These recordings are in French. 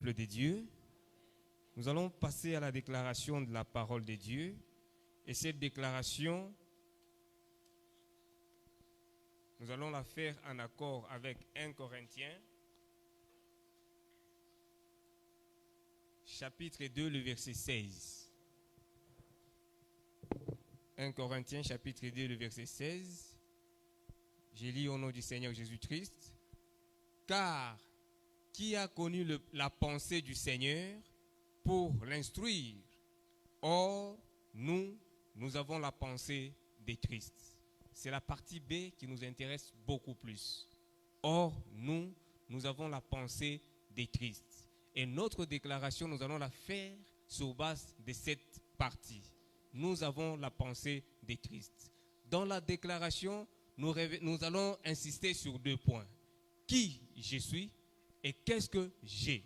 peuple de Dieu. Nous allons passer à la déclaration de la parole de Dieu. Et cette déclaration, nous allons la faire en accord avec 1 Corinthiens, chapitre 2, le verset 16. 1 Corinthiens, chapitre 2, le verset 16. Je lis au nom du Seigneur Jésus-Christ. Car qui a connu la pensée du Seigneur pour l'instruire? Or, nous avons la pensée des Christ. C'est la partie B qui nous intéresse beaucoup plus. Or, nous avons la pensée des Christ. Et notre déclaration, nous allons la faire sur base de cette partie. Nous avons la pensée des Christ. Dans la déclaration, nous allons insister sur 2 points. Qui je suis et qu'est-ce que j'ai?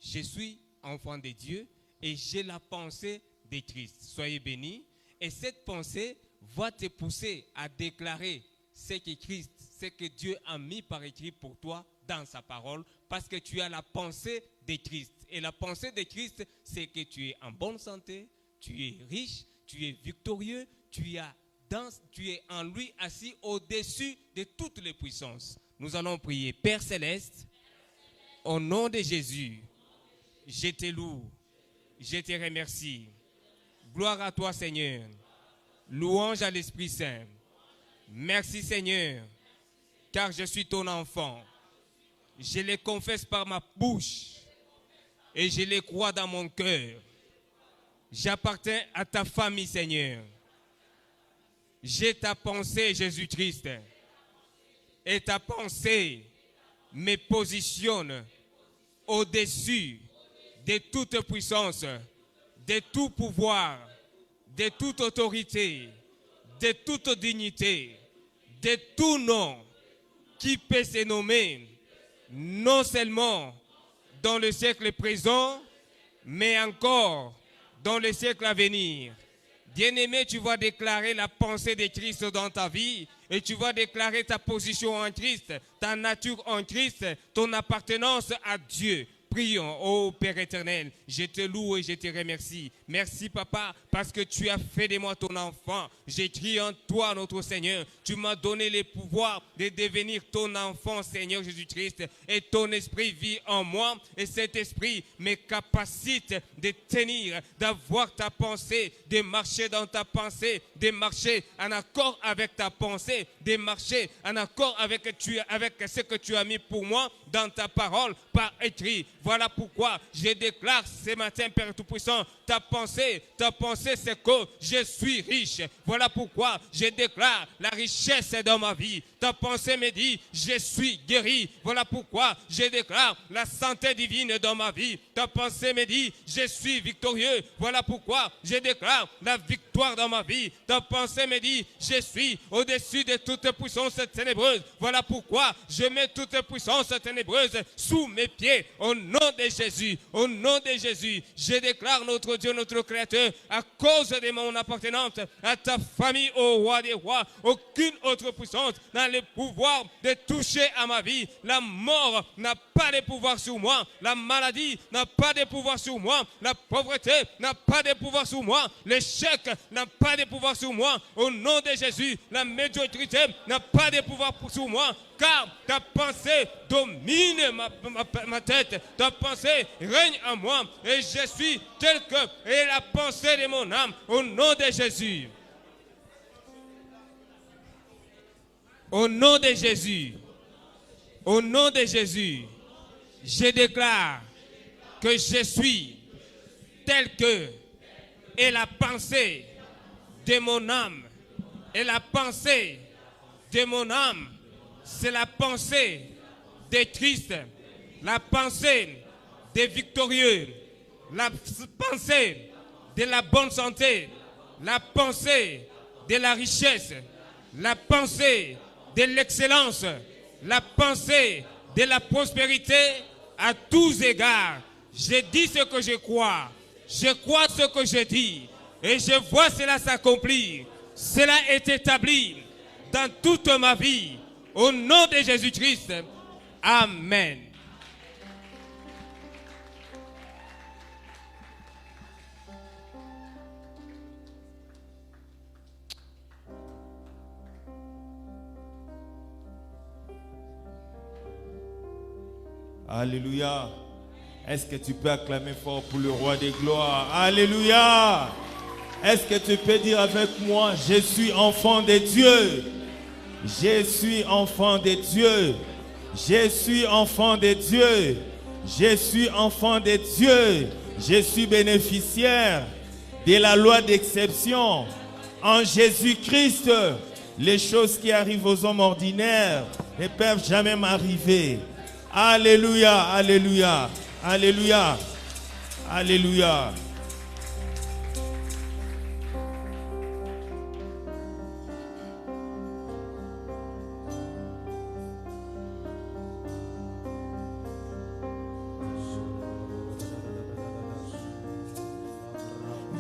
Je suis enfant de Dieu et j'ai la pensée de Christ. Soyez bénis. Et cette pensée va te pousser à déclarer ce que Christ, ce que Dieu a mis par écrit pour toi dans sa parole, parce que tu as la pensée de Christ. Et la pensée de Christ, c'est que tu es en bonne santé, tu es riche, tu es victorieux, tu es en lui assis au-dessus de toutes les puissances. Nous allons prier. Père Céleste, au nom de Jésus, je te loue, je te remercie. Gloire à toi, Seigneur. Louange à l'Esprit Saint. Merci, Seigneur, car je suis ton enfant. Je les confesse par ma bouche et je les crois dans mon cœur. J'appartiens à ta famille, Seigneur. J'ai ta pensée, Jésus-Christ. Et ta pensée me positionne au-dessus de toute puissance, de tout pouvoir, de toute autorité, de toute dignité, de tout nom qui peut se nommer, non seulement dans le siècle présent, mais encore dans le siècle à venir. Bien-aimé, tu vas déclarer la pensée de Christ dans ta vie et tu vas déclarer ta position en Christ, ta nature en Christ, ton appartenance à Dieu. Prions, ô Père éternel, je te loue et je te remercie. Merci, Papa, parce que tu as fait de moi ton enfant. J'écris en toi, notre Seigneur. Tu m'as donné le pouvoir de devenir ton enfant, Seigneur Jésus-Christ. Et ton esprit vit en moi. Et cet esprit me capacite de tenir, d'avoir ta pensée, de marcher dans ta pensée, de marcher en accord avec ta pensée, de marcher en accord avec ce que tu as mis pour moi dans ta parole par écrit. Voilà pourquoi je déclare ce matin, Père Tout-Puissant, ta pensée c'est que je suis riche. Voilà pourquoi je déclare la richesse dans ma vie. Ta pensée me dit, je suis guéri. Voilà pourquoi je déclare la santé divine dans ma vie. Ta pensée me dit, je suis victorieux. Voilà pourquoi je déclare la victoire dans ma vie. Ta pensée me dit, je suis au-dessus de toute puissance ténébreuse. Voilà pourquoi je mets toute puissance ténébreuse sous mes pieds. Au nom de Jésus, au nom de Jésus, je déclare notre Dieu, notre Créateur, à cause de mon appartenance à ta famille, au roi des rois, aucune autre puissance n'a le pouvoir de toucher à ma vie. La mort n'a pas de pouvoir sur moi. La maladie n'a pas de pouvoir sur moi. La pauvreté n'a pas de pouvoir sur moi. L'échec n'a pas de pouvoir sur moi. Au nom de Jésus, la médiocrité n'a pas de pouvoir sur moi. Car ta pensée domine ma tête. Ta pensée règne en moi. Et je suis tel que est la pensée de mon âme. Au nom de Jésus. Au nom de Jésus. Au nom de Jésus. Je déclare que je suis tel que est la pensée de mon âme. Et la pensée de mon âme, c'est la pensée de Christ, la pensée des victorieux, la pensée de la bonne santé, la pensée de la richesse, la pensée de l'excellence, la pensée de la prospérité à tous égards. Je dis ce que je crois ce que je dis, et je vois cela s'accomplir. Cela est établi dans toute ma vie. Au nom de Jésus-Christ. Amen. Alléluia. Est-ce que tu peux acclamer fort pour le roi des gloires? Alléluia. Est-ce que tu peux dire avec moi, je suis enfant de Dieu. Je suis enfant de Dieu. Je suis enfant de Dieu. Je suis enfant de Dieu. Je suis bénéficiaire de la loi d'exception. En Jésus-Christ, les choses qui arrivent aux hommes ordinaires ne peuvent jamais m'arriver. Alléluia, alléluia, alléluia, alléluia.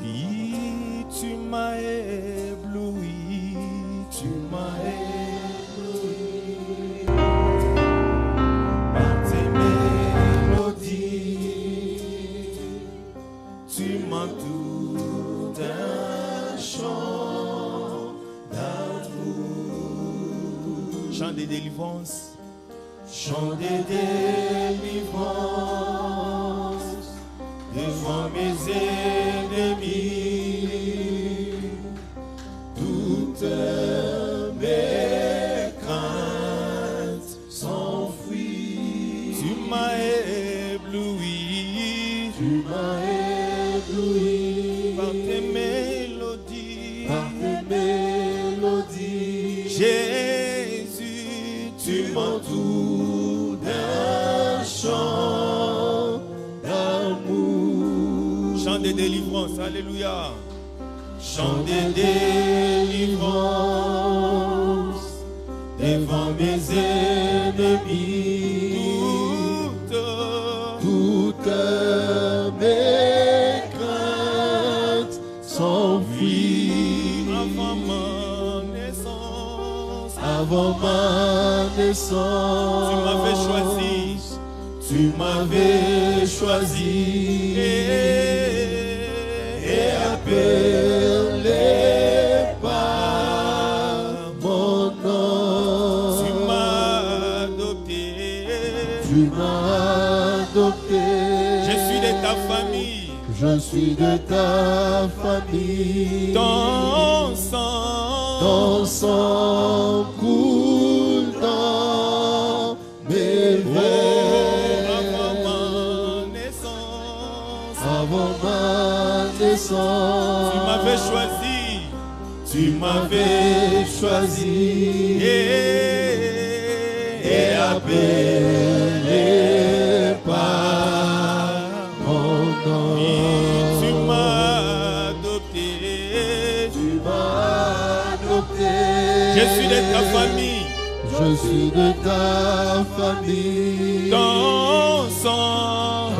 Oui, tu m'as ébloui, tu m'as ébloui par tes mélodies, tu m'entoures d'un chant d'amour. Chant de délivrance, chant de délivrance devant mes ennemis, toutes mes craintes s'enfuient. Tu m'as ébloui, tu m'as ébloui par tes mélodies, Jésus, tu m'entoures d'un chant d'amour. Chant de délivrance, alléluia. Chant de délivrance devant mes ennemis, toutes mes craintes s'enfuient. Avant ma naissance, avant ma naissance, tu m'avais choisi, tu m'avais choisi et appelé par mon nom. Tu m'as adopté, tu m'as adopté. Je suis de ta famille, je suis de ta famille. Ton sang coule dans mes veines. Avant ma naissance, avant ma naissance, tu m'avais choisi, tu m'avais choisi et appelé par mon nom. Tu m'as adopté, tu m'as adopté. Je suis de ta famille, je suis de ta famille. Ton sang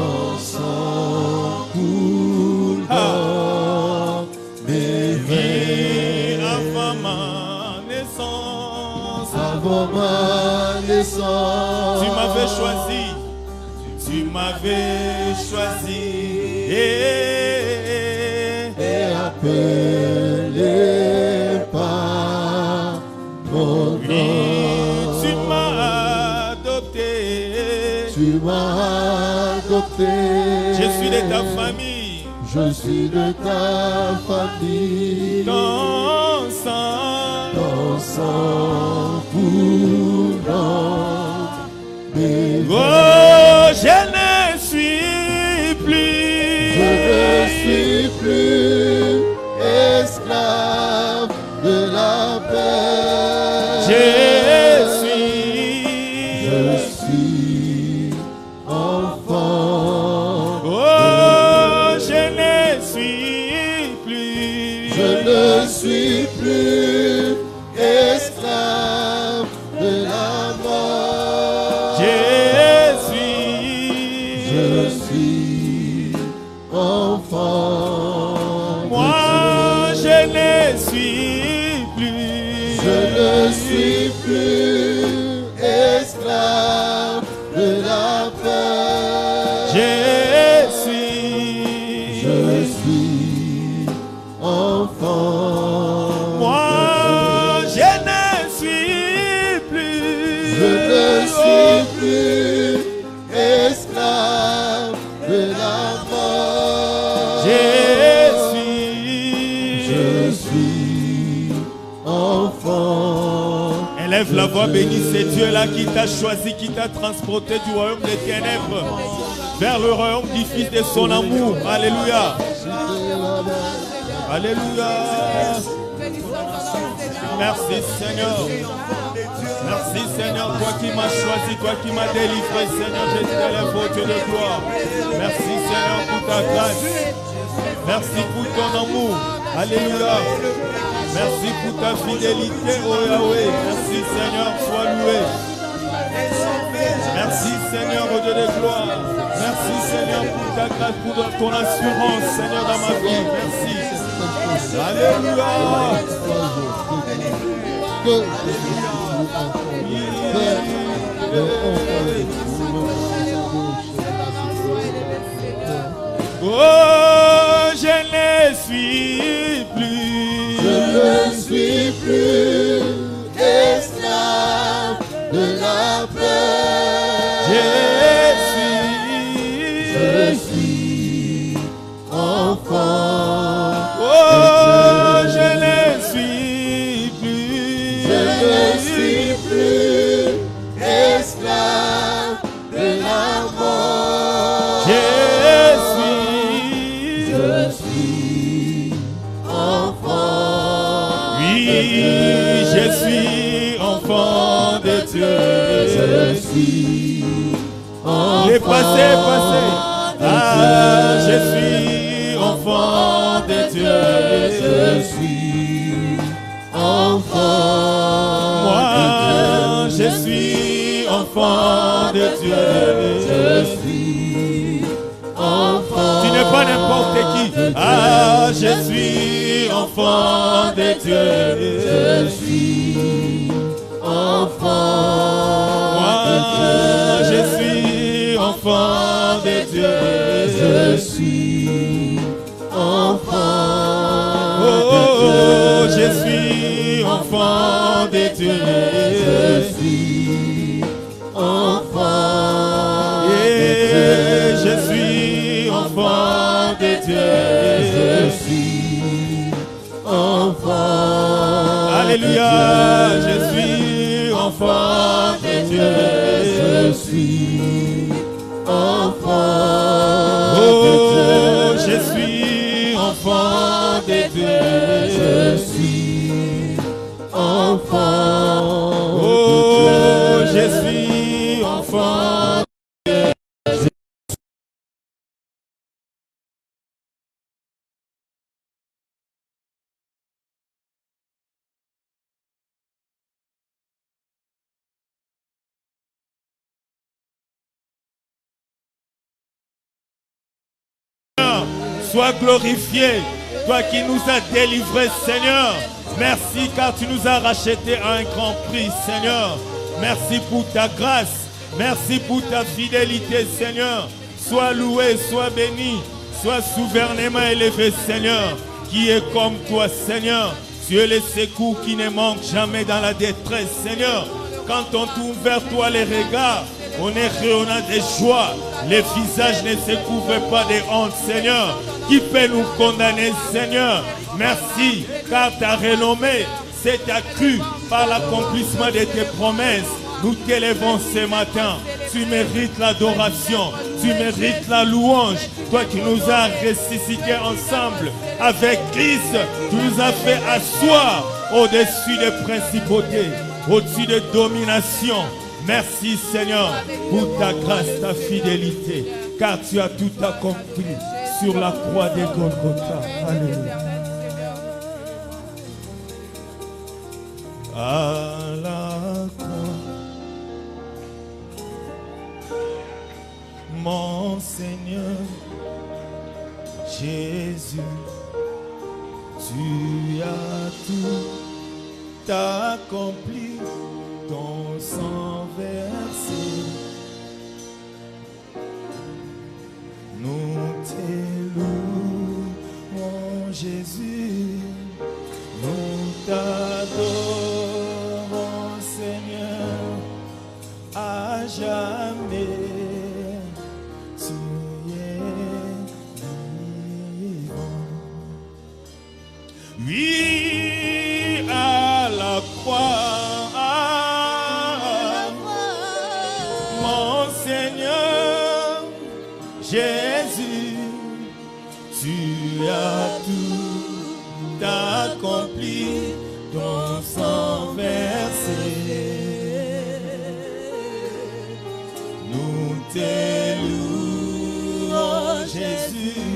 coule dans mes veines. Avant ma naissance, avant ma naissance, tu m'avais choisi, tu m'avais choisi et appelé par mon nom. Tu m'as adopté, tu m'as adopté. Je suis de ta famille, je suis de ta famille. Ton sang coule dans mes veines. Oh, je ne suis plus, je ne suis plus esclave de la paix. Je suis enfant. Oh, je ne suis plus, je ne suis plus esclave de la mort. Je suis enfant. Moi, je ne suis plus, je ne suis plus esclave de la paix. Je suis enfant. Moi, je ne suis plus, je ne suis plus d'avoir béni ces dieux-là qui t'a choisi, qui t'a transporté du royaume des ténèbres vers le royaume du Fils de son amour. Alléluia. Alléluia. Merci Seigneur. Merci Seigneur, toi qui m'as choisi, toi qui m'as délivré, Seigneur, je t'élève au Dieu de gloire. Merci Seigneur pour ta grâce. Merci pour ton amour. Alléluia. Merci pour ta fidélité, oh Yahweh. Merci Seigneur, sois loué. Merci Seigneur, au Dieu de gloire. Merci Seigneur pour ta grâce, pour ton assurance, Seigneur, dans ma vie. Merci. Alléluia. Oh, je ne suis plus. Je ne suis plus esclave de la peur. Je suis enfant. Oh, je ne suis plus. Je ne suis plus esclave de la mort. Je suis enfant. Oui, je suis enfant de Dieu. Je suis enfant. Les passés, passés. Ah, je suis enfant de Dieu. Je suis enfant. Moi, je suis enfant de Dieu. Je suis enfant. Tu n'es pas n'importe qui. Ah, je suis enfant de Dieu. Je suis enfant. Moi, je suis enfant de Dieu. Je suis enfant. Oh, je suis enfant de Dieu. Je suis enfant. Et je suis enfant de Dieu. Je suis enfant. Alléluia, je suis enfant de Dieu. Je suis enfant. Oh, je suis enfant de Dieu. Je suis enfant. Oh, je suis enfant. Sois glorifié, toi qui nous as délivrés, Seigneur. Merci car tu nous as rachetés à un grand prix, Seigneur. Merci pour ta grâce. Merci pour ta fidélité, Seigneur. Sois loué, sois béni, sois souverainement élevé, Seigneur. Qui est comme toi, Seigneur. Tu es le secours qui ne manque jamais dans la détresse, Seigneur. Quand on tourne vers toi les regards, on est rayonnant de joie. Les visages ne se couvrent pas de honte, Seigneur. Qui peut nous condamner, Seigneur? Merci, car ta renommée s'est accrue par l'accomplissement de tes promesses. Nous t'élèvons ce matin. Tu mérites l'adoration. Tu mérites la louange. Toi qui nous as ressuscités ensemble avec Christ, tu nous as fait asseoir au-dessus des principautés, au-dessus des dominations. Merci Seigneur pour ta grâce, ta fidélité, car tu as tout accompli sur la croix de Golgotha. Alléluia. À la croix, mon Seigneur Jésus, tu as tout accompli. Ton sang versé, nous t'élouons Jésus, nous t'adorons Seigneur, à jamais tu es vivant. Oui, à la croix. Jésus, tu as tout accompli, ton sang versé. Nous t'élouons, Jésus,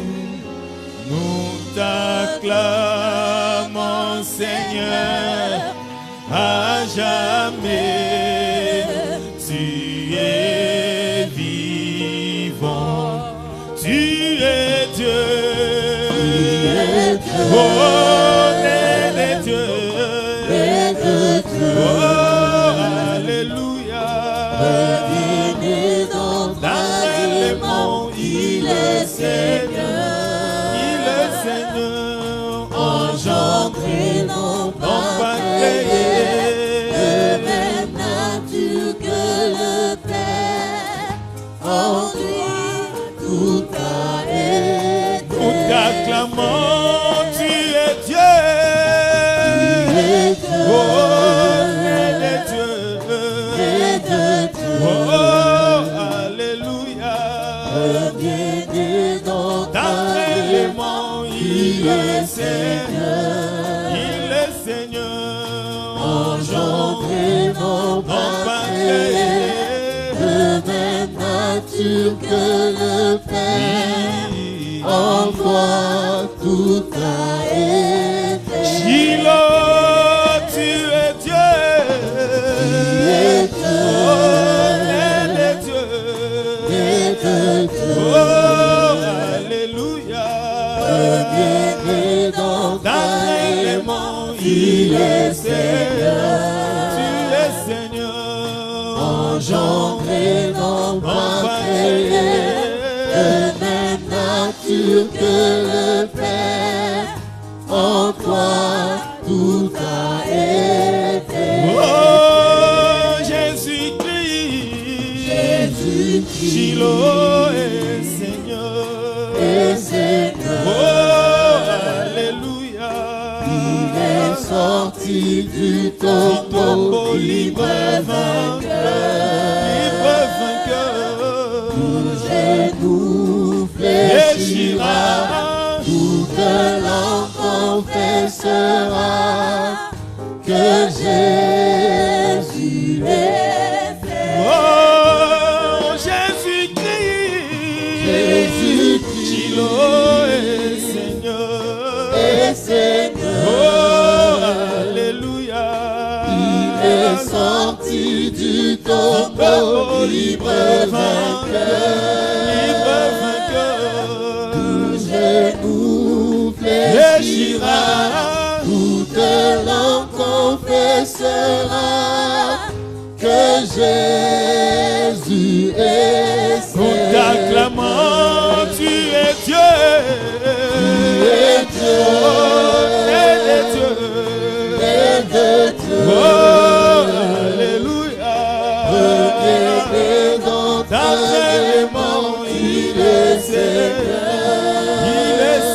nous t'acclamons, Seigneur, à jamais. Tu es vivant, tu es Dieu, oh, les dieux, oh, alléluia. Il est Seigneur, engendré, non pas créé, de même nature que le Père, en lui tout a été. Nous t'acclamons, tu es Dieu, oh, les dieux, oh, alléluia. Il est Seigneur, engendré, non pas créé, de même nature que le Père, en toi tout a été. Shiloh, tu es Dieu, oh, alléluia. Il est Seigneur, tu es Seigneur, engendré, non pas créé, de même nature que le Père, en toi tout a été. oh, Jésus-Christ, Shiloh est Seigneur, oh, alléluia. Sorti du tombeau, libre vainqueur, tout genou fléchira, toute langue confessera que Jésus est fait. Oh, Jésus-Christ, Shiloh est Seigneur, oh, alléluia. Il est sorti du tombeau, libre vainqueur, tout genou fléchira, toute langue confessera que Jésus est Seigneur. Nous t'acclamons, tu es Dieu, oh, alléluia. Il est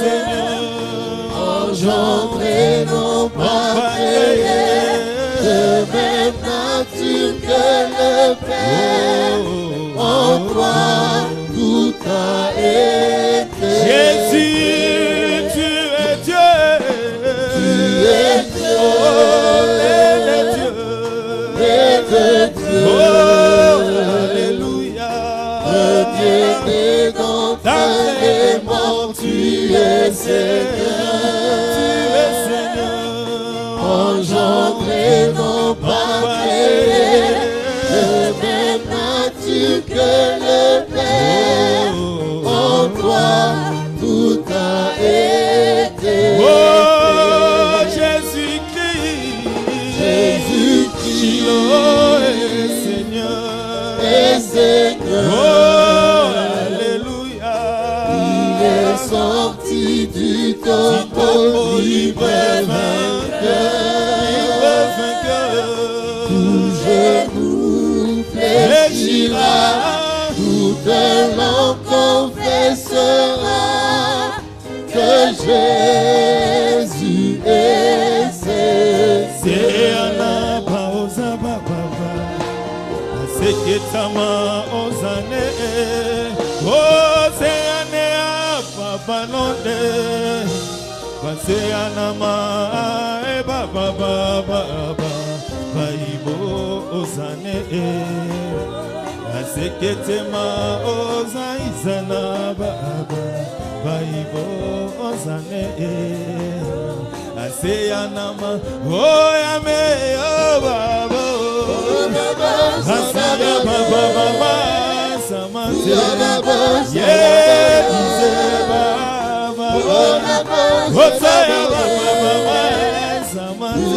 Seigneur, engendré, non pas créé, de même nature que le Père, en toi tout a été. Jésus, tu es Dieu, oh, les dieux, oh, alléluia. Né dans ta aimant, tu es Seigneur, engendré, non pas créé, de même nature que le Père, en toi tout a été. Oh, Jésus-Christ, Shiloh est Seigneur, oh, alléluia. Il est sorti du tombeau, libre vainqueur, tout genou fléchira, toute langue confessera que Jésus est Seigneur. Seketama ozane, oh, c'est banonde baseyanama baba baba baibo ozane aseketema ozaizana baba baibo ozane aseyanama oyame baba asaya baba baba samante baba osaya baba baba samante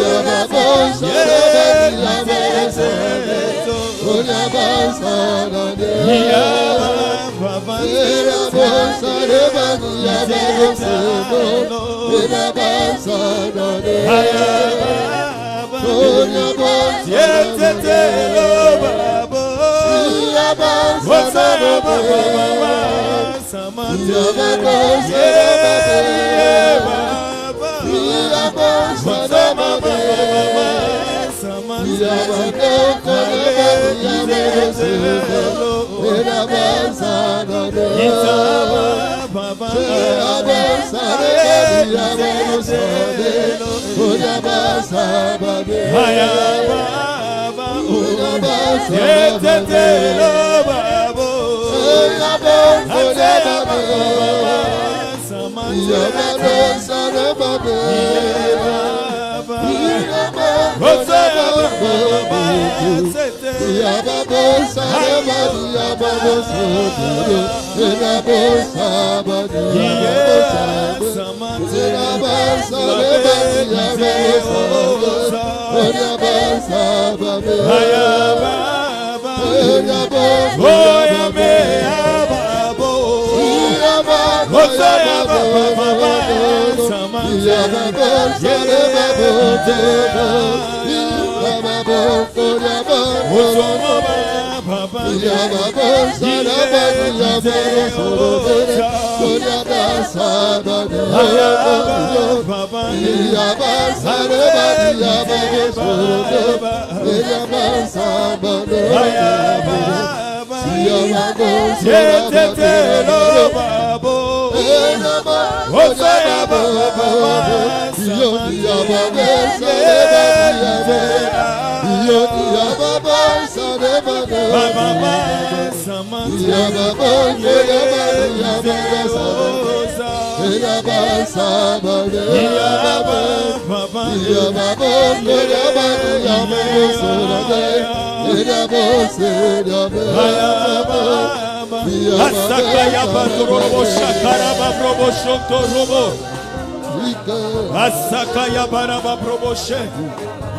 Asakaya baraba proboshe,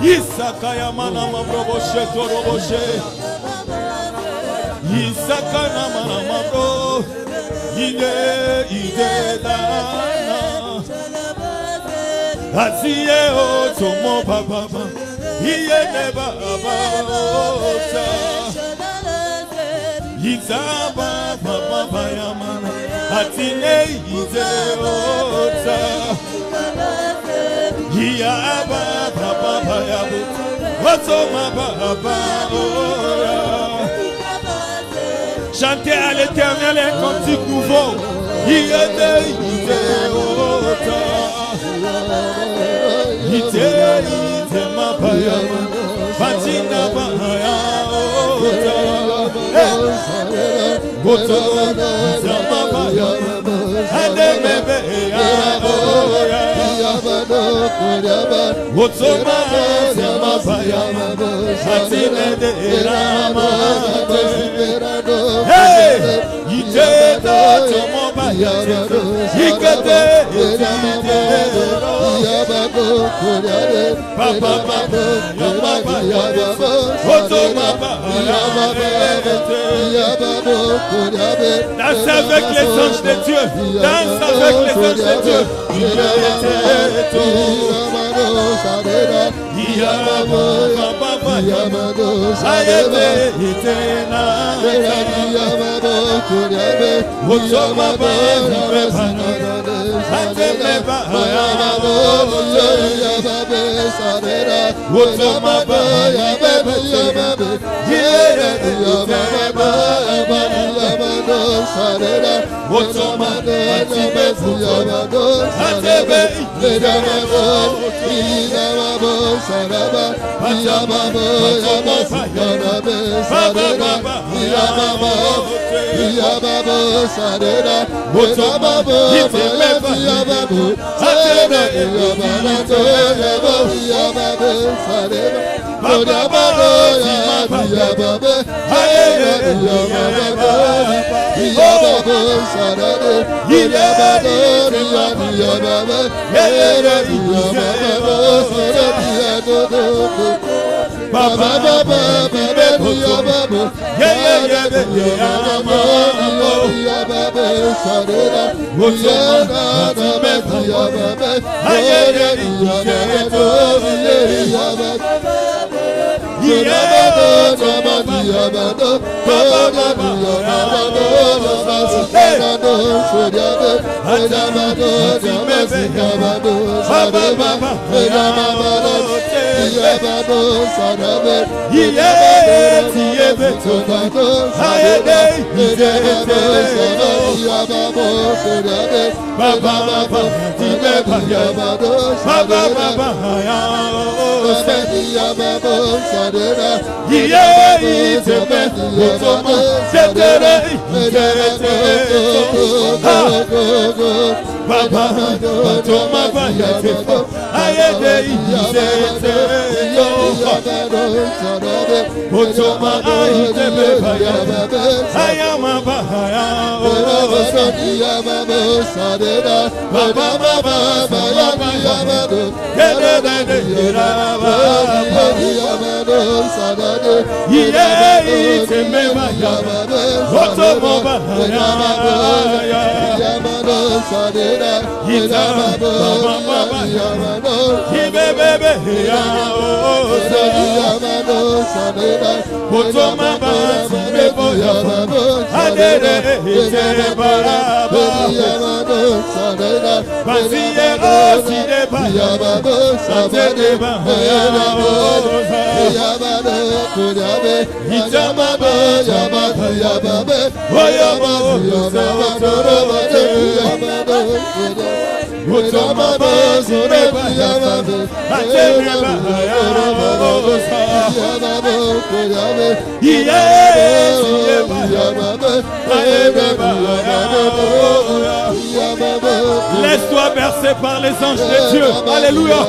Isakaya manama proboshe toroboshe, Isakana manama pro, ide dana, Asiye o tomo baba, iye neba ota, Izaba baba yamana, Atine ide ota. Chantez à l'Éternel un cantique nouveau. Danse avec les anges de Dieu. Danse avec les anges de Dieu. Laisse-toi bercer par les anges de Dieu. Alléluia.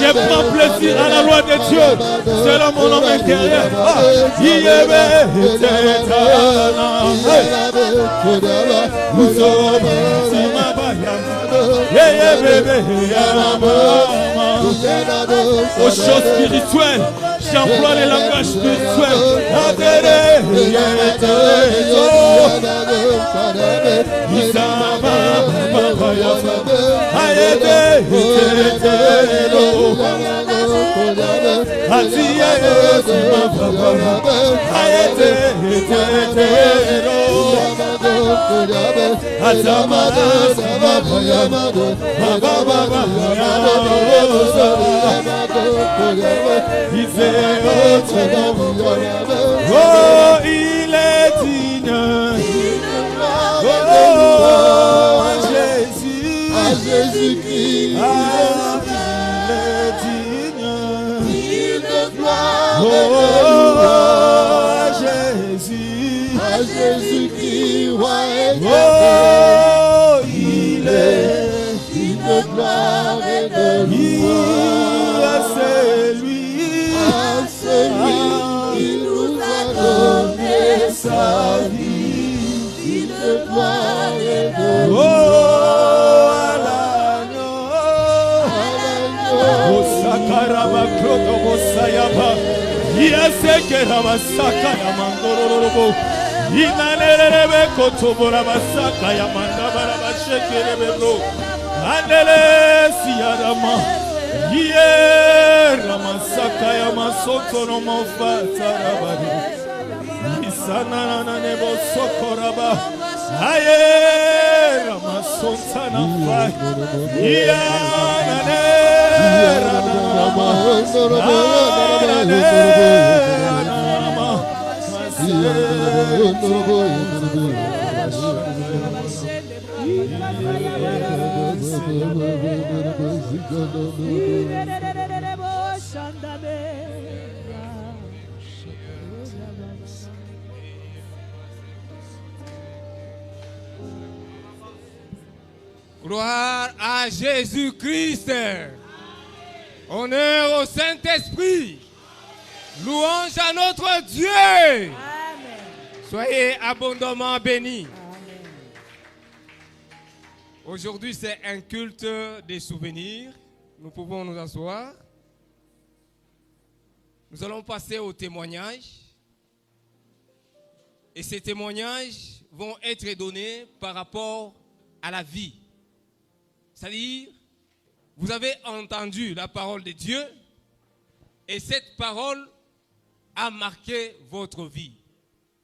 Je prends plaisir à la loi de Dieu selon mon homme intérieur. Aux choses spirituelles, j'emploie les langages spirituels. Oh, il est digne. Oh, Jésus. digne de gloire et de louange. À Jésus qui roi éternel, il est digne de gloire et de louange. À celui qui nous a donné sa vie, digne de gloire et de louange. Sakaraba kroto bosayaba yasekera basaka ya mandororobo inalelebe kotobora basaka ya mandabara bashekerebe bro andele siarama yera masaka ya masoto no mofatarabari isanana nebo sokoraba ayera masontana fa yanane Gloire à Jésus-Christ. Honneur au Saint-Esprit. Louange à notre Dieu. Amen. Soyez abondamment bénis. Amen. Aujourd'hui, c'est un culte des souvenirs. Nous pouvons nous asseoir. Nous allons passer au témoignage. Et ces témoignages vont être donnés par rapport à la vie. C'est-à-dire, vous avez entendu la parole de Dieu et cette parole a marqué votre vie.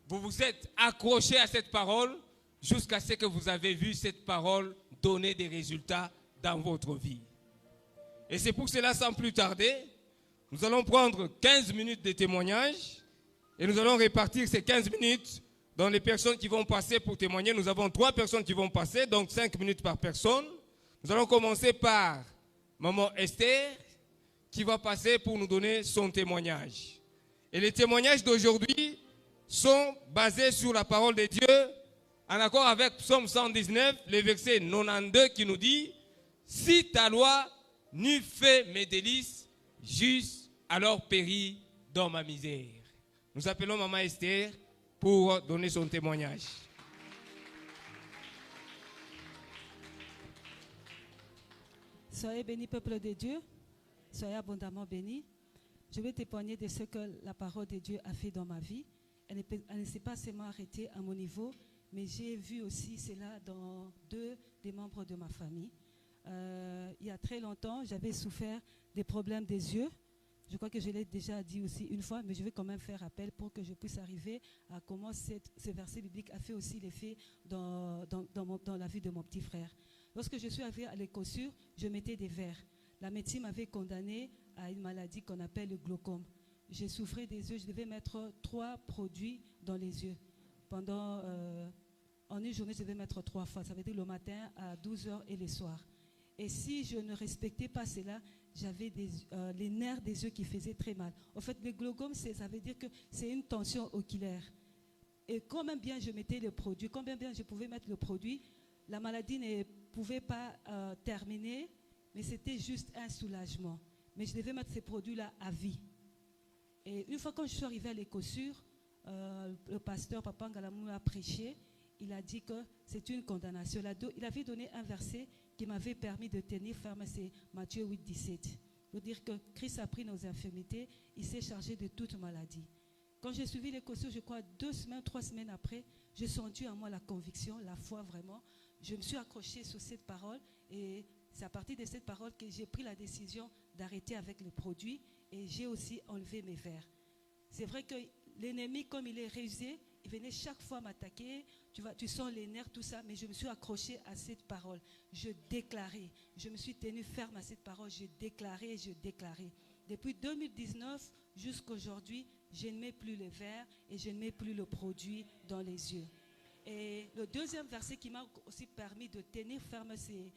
Vous vous êtes accroché à cette parole jusqu'à ce que vous avez vu cette parole donner des résultats dans votre vie. Et c'est pour cela, sans plus tarder, nous allons prendre 15 minutes de témoignage et nous allons répartir ces 15 minutes dans les personnes qui vont passer pour témoigner. Nous avons 3 personnes qui vont passer, donc 5 minutes par personne. Nous allons commencer par Maman Esther, qui va passer pour nous donner son témoignage. Et les témoignages d'aujourd'hui sont basés sur la parole de Dieu, en accord avec Psaume 119, le verset 92, qui nous dit « Si ta loi n'eût fait mes délices, j'eusse alors péri dans ma misère. » Nous appelons Maman Esther pour donner son témoignage. Soyez bénis, peuple de Dieu. Soyez abondamment bénis. Je vais témoigner de ce que la parole de Dieu a fait dans ma vie. Elle ne s'est pas seulement arrêtée à mon niveau, mais j'ai vu aussi cela dans 2 des membres de ma famille. Il y a très longtemps, j'avais souffert des problèmes des yeux. Je crois que je l'ai déjà dit aussi une fois, mais je vais quand même faire appel pour que je puisse arriver à comment ce verset biblique a fait aussi l'effet dans la vie de mon petit frère. Lorsque je suis arrivée à l'écossure, je mettais des verres. La médecine m'avait condamnée à une maladie qu'on appelle le glaucome. J'ai souffert des yeux, je devais mettre 3 produits dans les yeux. En une journée, je devais mettre 3 fois. Ça veut dire le matin à 12h et le soir. Et si je ne respectais pas cela, j'avais les nerfs des yeux qui faisaient très mal. En fait, le glaucome, ça veut dire que c'est une tension oculaire. Et combien bien je mettais le produit, combien bien je pouvais mettre le produit, la maladie ne pouvait pas terminer, mais c'était juste un soulagement. Mais je devais mettre ces produits-là à vie. Et une fois quand je suis arrivée à l'écossure, le pasteur Papa Ngalamou a prêché. Il a dit que c'est une condamnation. Il avait donné un verset qui m'avait permis de tenir ferme, c'est Matthieu 8, 17. Pour dire que Christ a pris nos infirmités, il s'est chargé de toute maladie. Quand j'ai suivi l'écossure, je crois 2 semaines, 3 semaines après, j'ai senti en moi la conviction, la foi vraiment. Je me suis accrochée sur cette parole et c'est à partir de cette parole que j'ai pris la décision d'arrêter avec le produit et j'ai aussi enlevé mes verres. C'est vrai que l'ennemi, comme il est rusé, il venait chaque fois m'attaquer. Tu sens les nerfs, tout ça, mais je me suis accrochée à cette parole. Je déclarais. Je me suis tenue ferme à cette parole. Je déclarais. Depuis 2019 jusqu'à aujourd'hui, je ne mets plus les verres et je ne mets plus le produit dans les yeux. Et le deuxième verset qui m'a aussi permis de tenir ferme, c'est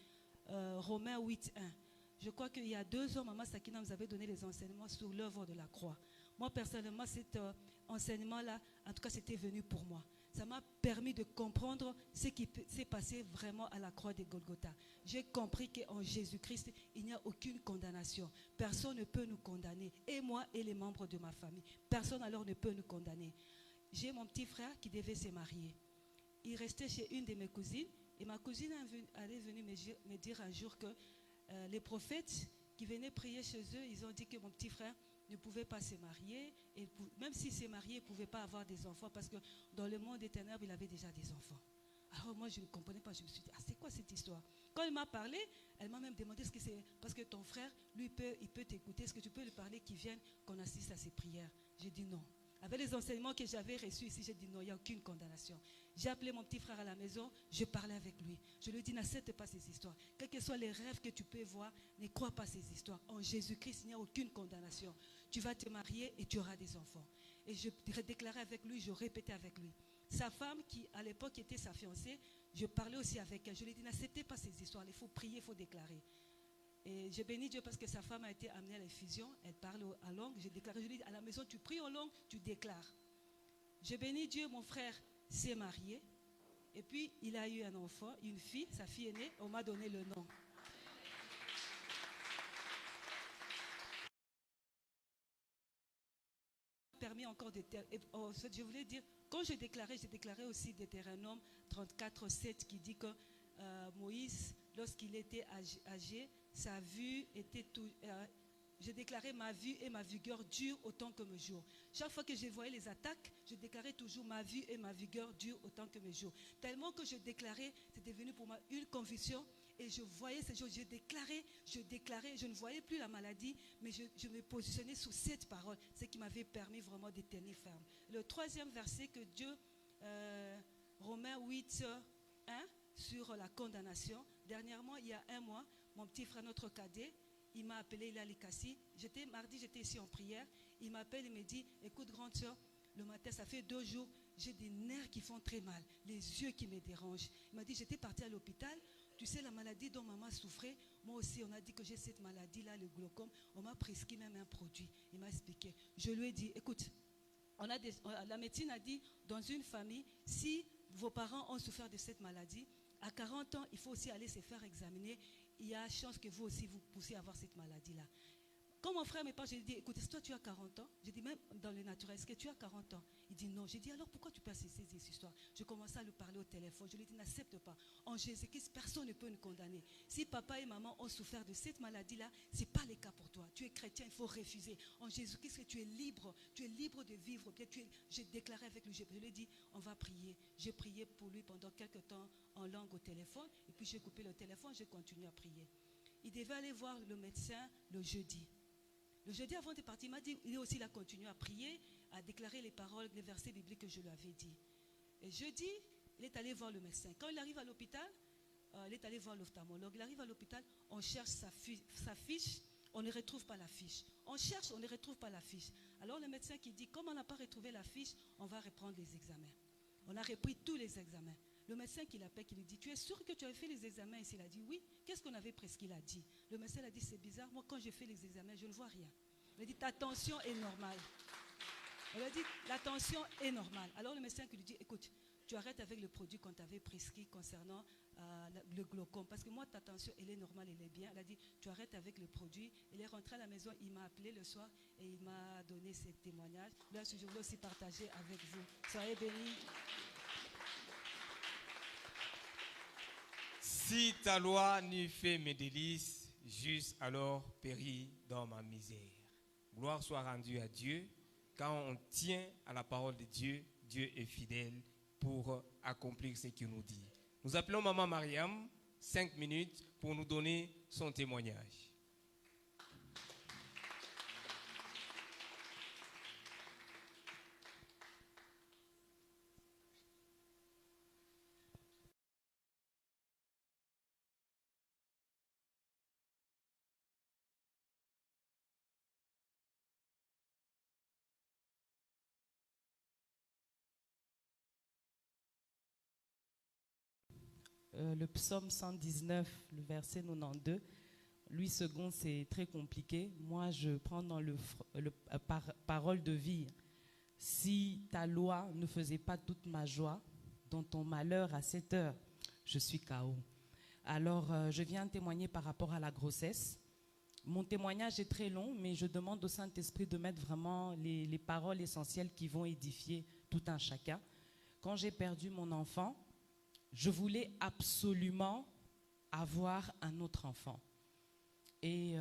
Romains 8, 1. Je crois qu'il y a 2 ans, Maman Sakina nous avait donné les enseignements sur l'œuvre de la croix. Moi, personnellement, cet enseignement-là, en tout cas, c'était venu pour moi. Ça m'a permis de comprendre ce qui s'est passé vraiment à la croix de Golgotha. J'ai compris qu'en Jésus-Christ, il n'y a aucune condamnation. Personne ne peut nous condamner. Et moi et les membres de ma famille. Personne alors ne peut nous condamner. J'ai mon petit frère qui devait se marier. Il restait chez une de mes cousines. Et ma cousine est venue me dire un jour que les prophètes qui venaient prier chez eux, ils ont dit que mon petit frère ne pouvait pas se marier. Et même s'il s'est marié, il ne pouvait pas avoir des enfants parce que dans le monde des ténèbres, il avait déjà des enfants. Alors moi, je ne comprenais pas. Je me suis dit, c'est quoi cette histoire? Quand elle m'a parlé, elle m'a même demandé ce que c'est. Parce que ton frère, lui, il peut t'écouter. Est-ce que tu peux lui parler qu'il vienne, qu'on assiste à ses prières? J'ai dit non. Avec les enseignements que j'avais reçus ici, j'ai dit non, il n'y a aucune condamnation. J'ai appelé mon petit frère à la maison, je parlais avec lui. Je lui ai dit, n'accepte pas ces histoires. Quels que soient les rêves que tu peux voir, ne crois pas ces histoires. En Jésus-Christ, il n'y a aucune condamnation. Tu vas te marier et tu auras des enfants. Et je déclarais avec lui, je répétais avec lui. Sa femme, qui à l'époque était sa fiancée, je parlais aussi avec elle. Je lui ai dit, n'acceptez pas ces histoires, il faut prier, il faut déclarer. Et j'ai béni Dieu parce que sa femme a été amenée à l'effusion. Elle parle en langue. J'ai déclaré, je lui ai dit, à la maison, tu pries en langue, tu déclares. J'ai béni Dieu, mon frère s'est marié. Et puis, il a eu un enfant, une fille. Sa fille est née, on m'a donné le nom. Permis encore de... je voulais dire, quand j'ai déclaré aussi Deutéronome 34:7 qui dit que Moïse, lorsqu'il était âgé, sa vue était tout... je déclarais ma vue et ma vigueur durent autant que mes jours. Chaque fois que je voyais les attaques, je déclarais toujours ma vue et ma vigueur durent autant que mes jours. Tellement que je déclarais, c'était devenu pour moi une conviction. Et je voyais ces jours, je déclarais, je ne voyais plus la maladie, mais je me positionnais sous cette parole, ce qui m'avait permis vraiment de tenir ferme. Le 3e verset que Dieu, Romains 8:1, sur la condamnation. Dernièrement, il y a 1 mois, mon petit frère, notre cadet, il m'a appelé, il est à l'Ikassi. Mardi, j'étais ici en prière. Il m'appelle, il me dit, écoute, grande soeur, le matin, ça fait 2 jours, j'ai des nerfs qui font très mal, les yeux qui me dérangent. Il m'a dit, j'étais parti à l'hôpital. Tu sais, la maladie dont maman souffrait, moi aussi, on a dit que j'ai cette maladie-là, le glaucome. On m'a prescrit même un produit. Il m'a expliqué. Je lui ai dit, écoute, la médecine a dit, dans une famille, si vos parents ont souffert de cette maladie, à 40 ans, il faut aussi aller se faire examiner. Il y a chance que vous aussi, vous puissiez avoir cette maladie-là. Quand mon frère me parle, je lui dis, écoute, est-ce que toi tu as 40 ans? Je dis, même dans le naturel, est-ce que tu as 40 ans? Il dit non. J'ai dit, alors pourquoi tu peux cesser ces histoires? Je commençais à lui parler au téléphone. Je lui ai dit, n'accepte pas. En Jésus-Christ, personne ne peut nous condamner. Si papa et maman ont souffert de cette maladie-là, ce n'est pas le cas pour toi. Tu es chrétien, il faut refuser. En Jésus-Christ, tu es libre de vivre. J'ai déclaré avec lui, je lui ai dit, on va prier. J'ai prié pour lui pendant quelques temps en langue au téléphone. Et puis j'ai coupé le téléphone, j'ai continué à prier. Il devait aller voir le médecin le jeudi. Le jeudi avant de partir, il m'a dit, il a continué à prier, à déclarer les paroles, les versets bibliques que je lui avais dit. Et jeudi, il est allé voir le médecin. Quand il arrive à l'hôpital, il est allé voir l'ophtalmologue. Il arrive à l'hôpital, on cherche sa fiche, on ne retrouve pas la fiche. On cherche, on ne retrouve pas la fiche. Alors le médecin qui dit, comme on n'a pas retrouvé la fiche, on va reprendre les examens. On a repris tous les examens. Le médecin qui l'appelle, qui lui dit, tu es sûr que tu avais fait les examens ici? Il a dit, oui. Qu'est-ce qu'on avait prescrit? Il a dit. Le médecin a dit, c'est bizarre. Moi, quand j'ai fait les examens, je ne vois rien. Il a dit, ta tension est normale. Il a dit, la tension est normale. Alors le médecin qui lui dit, écoute, tu arrêtes avec le produit qu'on t'avait prescrit concernant le glaucome. Parce que moi, ta tension, elle est normale, elle est bien. Il a dit, tu arrêtes avec le produit. Il est rentré à la maison, il m'a appelé le soir et il m'a donné ses témoignages. Là, je voulais aussi partager avec vous. Soyez bénis. Si ta loi n'eût fait mes délices, juste alors péris dans ma misère. Gloire soit rendue à Dieu. Quand on tient à la parole de Dieu, Dieu est fidèle pour accomplir ce qu'il nous dit. Nous appelons Maman Mariam, 5 minutes, pour nous donner son témoignage. Le psaume 119, le verset 92. Louis II, c'est très compliqué. Moi, je prends dans parole de vie. Si ta loi ne faisait pas toute ma joie, dans ton malheur à 7 heures, je suis KO. Alors, je viens témoigner par rapport à la grossesse. Mon témoignage est très long, mais je demande au Saint-Esprit de mettre vraiment les paroles essentielles qui vont édifier tout un chacun. Quand j'ai perdu mon enfant, je voulais absolument avoir un autre enfant. Et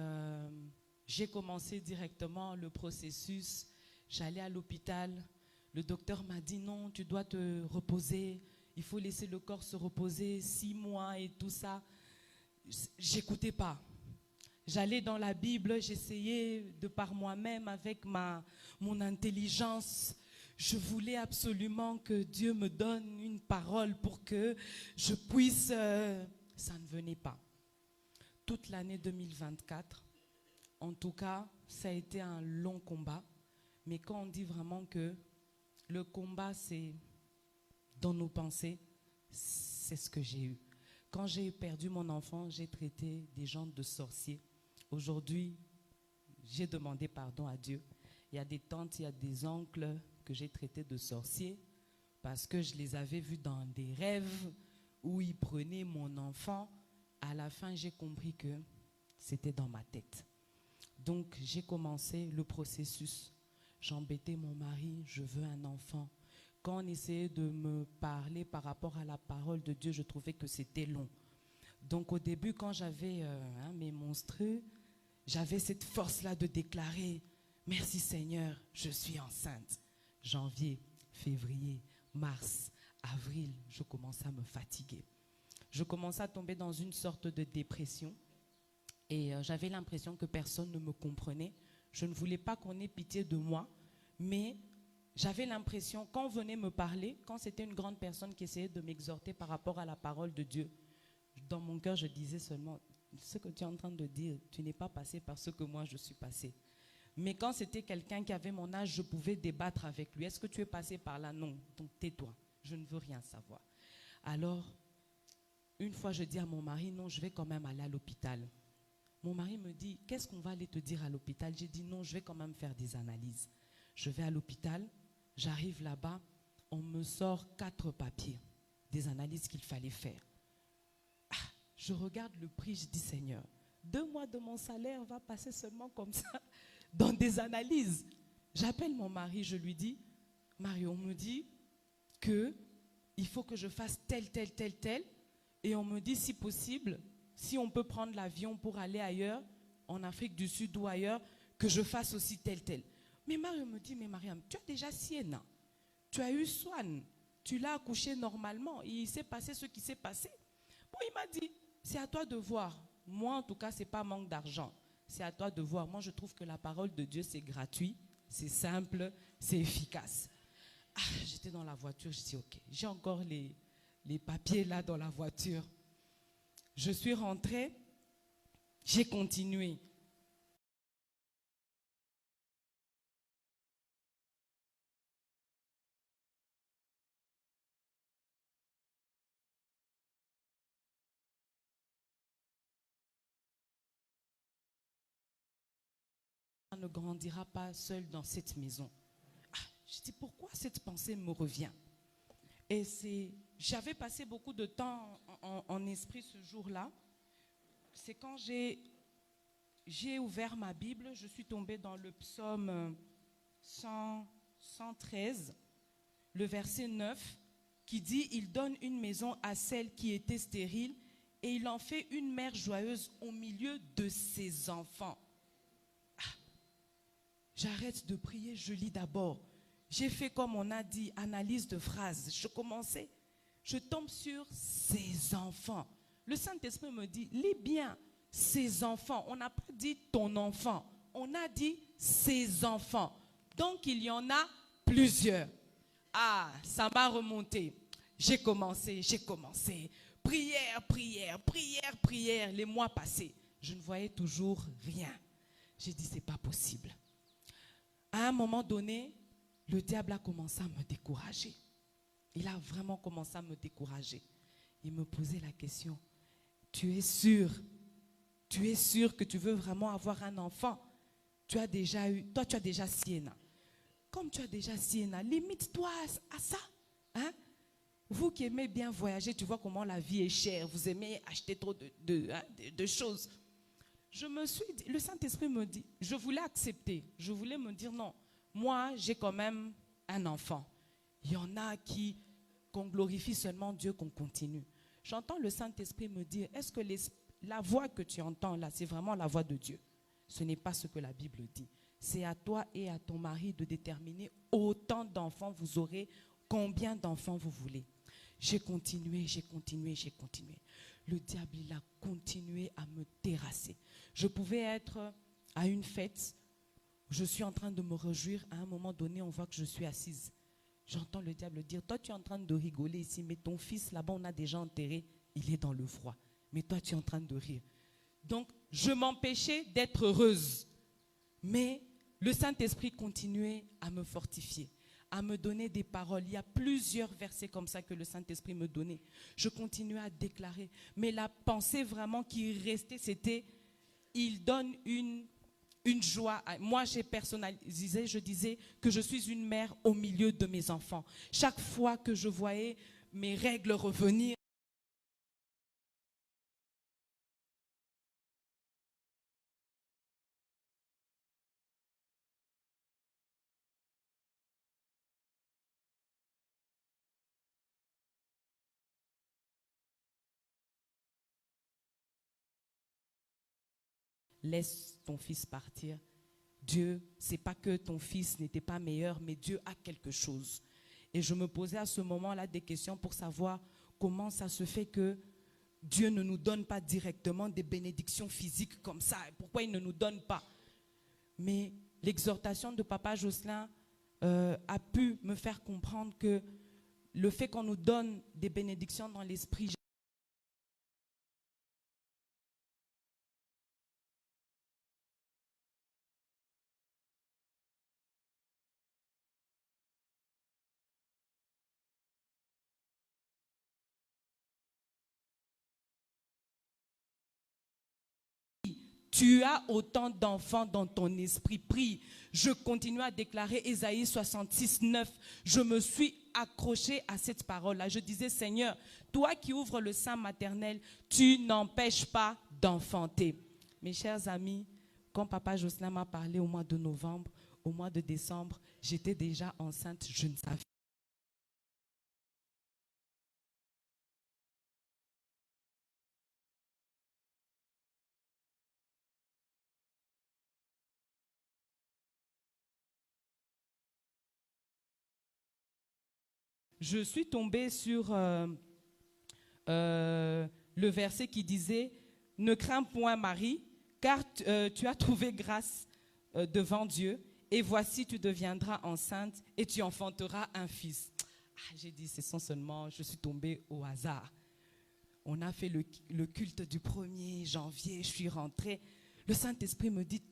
j'ai commencé directement le processus. J'allais à l'hôpital. Le docteur m'a dit non, tu dois te reposer. Il faut laisser le corps se reposer 6 mois et tout ça. J'écoutais pas. J'allais dans la Bible, j'essayais de par moi-même avec mon intelligence. Je voulais absolument que Dieu me donne une parole pour que je puisse... ça ne venait pas. Toute l'année 2024, en tout cas, ça a été un long combat. Mais quand on dit vraiment que le combat, c'est dans nos pensées, c'est ce que j'ai eu. Quand j'ai perdu mon enfant, j'ai traité des gens de sorciers. Aujourd'hui, j'ai demandé pardon à Dieu. Il y a des tantes, il y a des oncles que j'ai traités de sorciers parce que je les avais vus dans des rêves où ils prenaient mon enfant. À la fin, j'ai compris que c'était dans ma tête. Donc, j'ai commencé le processus. J'embêtais mon mari, je veux un enfant. Quand on essayait de me parler par rapport à la parole de Dieu, je trouvais que c'était long. Donc, au début, quand j'avais mes monstrueux, j'avais cette force-là de déclarer « Merci Seigneur, je suis enceinte ». Janvier, février, mars, avril, je commençais à me fatiguer. Je commençais à tomber dans une sorte de dépression et j'avais l'impression que personne ne me comprenait. Je ne voulais pas qu'on ait pitié de moi, mais j'avais l'impression, quand on venait me parler, quand c'était une grande personne qui essayait de m'exhorter par rapport à la parole de Dieu, dans mon cœur, je disais seulement, ce que tu es en train de dire, tu n'es pas passé par ce que moi je suis passé. Mais quand c'était quelqu'un qui avait mon âge, je pouvais débattre avec lui. Est-ce que tu es passé par là? Non. Donc tais-toi, je ne veux rien savoir. Alors, une fois je dis à mon mari, non, je vais quand même aller à l'hôpital. Mon mari me dit, qu'est-ce qu'on va aller te dire à l'hôpital? J'ai dit, non, je vais quand même faire des analyses. Je vais à l'hôpital, j'arrive là-bas, on me sort 4 papiers, des analyses qu'il fallait faire. Je regarde le prix, je dis, Seigneur, 2 mois de mon salaire va passer seulement comme ça, dans des analyses. J'appelle mon mari, je lui dis, Mario, on me dit qu'il faut que je fasse tel, et on me dit, si possible, si on peut prendre l'avion pour aller ailleurs, en Afrique du Sud ou ailleurs, que je fasse aussi tel. Mais Mario me dit, mais Mariam, tu as déjà Sienna, tu as eu Swan, tu l'as accouché normalement, il s'est passé ce qui s'est passé. Bon, il m'a dit, c'est à toi de voir. Moi, en tout cas, ce n'est pas manque d'argent. C'est à toi de voir. Moi, je trouve que la parole de Dieu, c'est gratuit, c'est simple, c'est efficace. J'étais dans la voiture, je dis, ok, j'ai encore les papiers là dans la voiture. Je suis rentrée, j'ai continué. Ne grandira pas seul dans cette maison. Je dis, pourquoi cette pensée me revient? Et j'avais passé beaucoup de temps en esprit ce jour-là. C'est quand j'ai ouvert ma Bible, je suis tombée dans le psaume 113, le verset 9, qui dit, il donne une maison à celle qui était stérile et il en fait une mère joyeuse au milieu de ses enfants. J'arrête de prier, je lis d'abord. J'ai fait comme on a dit, analyse de phrases. Je commençais, je tombe sur ses enfants. Le Saint-Esprit me dit, lis bien, ses enfants. On n'a pas dit ton enfant, on a dit ses enfants. Donc il y en a plusieurs. Ça m'a remonté. J'ai commencé. Prière. Les mois passés, je ne voyais toujours rien. J'ai dit, c'est pas possible. À un moment donné, le diable a commencé à me décourager. Il a vraiment commencé à me décourager. Il me posait la question, tu es sûr Tu es sûr que tu veux vraiment avoir un enfant? Tu as déjà eu, toi tu as déjà Siena. Comme tu as déjà Siena, limite-toi à ça. Hein? Vous qui aimez bien voyager, tu vois comment la vie est chère. Vous aimez acheter trop de choses. Je me suis dit, le Saint-Esprit me dit, je voulais accepter. Je voulais me dire non, moi j'ai quand même un enfant. Il y en a qu'on glorifie seulement Dieu, qu'on continue. J'entends le Saint-Esprit me dire, est-ce que la voix que tu entends là, c'est vraiment la voix de Dieu? Ce n'est pas ce que la Bible dit. C'est à toi et à ton mari de déterminer autant d'enfants vous aurez, combien d'enfants vous voulez. J'ai continué. Le diable, il a continué à me terrasser. Je pouvais être à une fête, je suis en train de me réjouir. À un moment donné, on voit que je suis assise. J'entends le diable dire, toi tu es en train de rigoler ici, mais ton fils là-bas, on a déjà enterré, il est dans le froid. Mais toi tu es en train de rire. Donc, je m'empêchais d'être heureuse. Mais le Saint-Esprit continuait à me fortifier, à me donner des paroles. Il y a plusieurs versets comme ça que le Saint-Esprit me donnait. Je continuais à déclarer. Mais la pensée vraiment qui restait, c'était, il donne une joie. Moi, j'ai personnalisé, je disais que je suis une mère au milieu de mes enfants. Chaque fois que je voyais mes règles revenir, laisse ton fils partir. Dieu, c'est pas que ton fils n'était pas meilleur, mais Dieu a quelque chose. Et je me posais à ce moment-là des questions pour savoir comment ça se fait que Dieu ne nous donne pas directement des bénédictions physiques comme ça. Pourquoi il ne nous donne pas? Mais l'exhortation de Papa Jocelyn a pu me faire comprendre que le fait qu'on nous donne des bénédictions dans l'esprit, tu as autant d'enfants dans ton esprit. Prie. Je continue à déclarer Ésaïe 66, 9. Je me suis accrochée à cette parole-là. Je disais, Seigneur, toi qui ouvres le sein maternel, tu n'empêches pas d'enfanter. Mes chers amis, quand Papa Jocelyn m'a parlé au mois de novembre, au mois de décembre, j'étais déjà enceinte, je ne savais pas. Je suis tombée sur le verset qui disait « Ne crains point Marie, car tu as trouvé grâce devant Dieu, et voici tu deviendras enceinte et tu enfanteras un fils. » J'ai dit, ce sont seulement, je suis tombée au hasard. On a fait le culte du 1er janvier, je suis rentrée. Le Saint-Esprit me dit,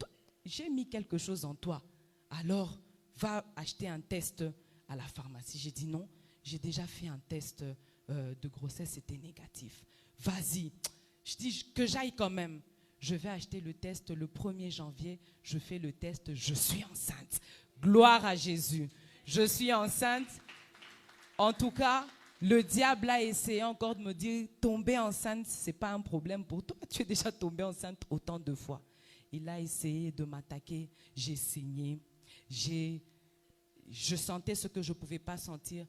j'ai mis quelque chose en toi, alors va acheter un test à la pharmacie. J'ai dit non. J'ai déjà fait un test de grossesse, c'était négatif. Vas-y. Je dis que j'aille quand même. Je vais acheter le test le 1er janvier. Je fais le test, je suis enceinte. Gloire à Jésus. Je suis enceinte. En tout cas, le diable a essayé encore de me dire, tomber enceinte, ce n'est pas un problème pour toi. Tu es déjà tombée enceinte autant de fois. Il a essayé de m'attaquer. J'ai saigné. Je sentais ce que je ne pouvais pas sentir.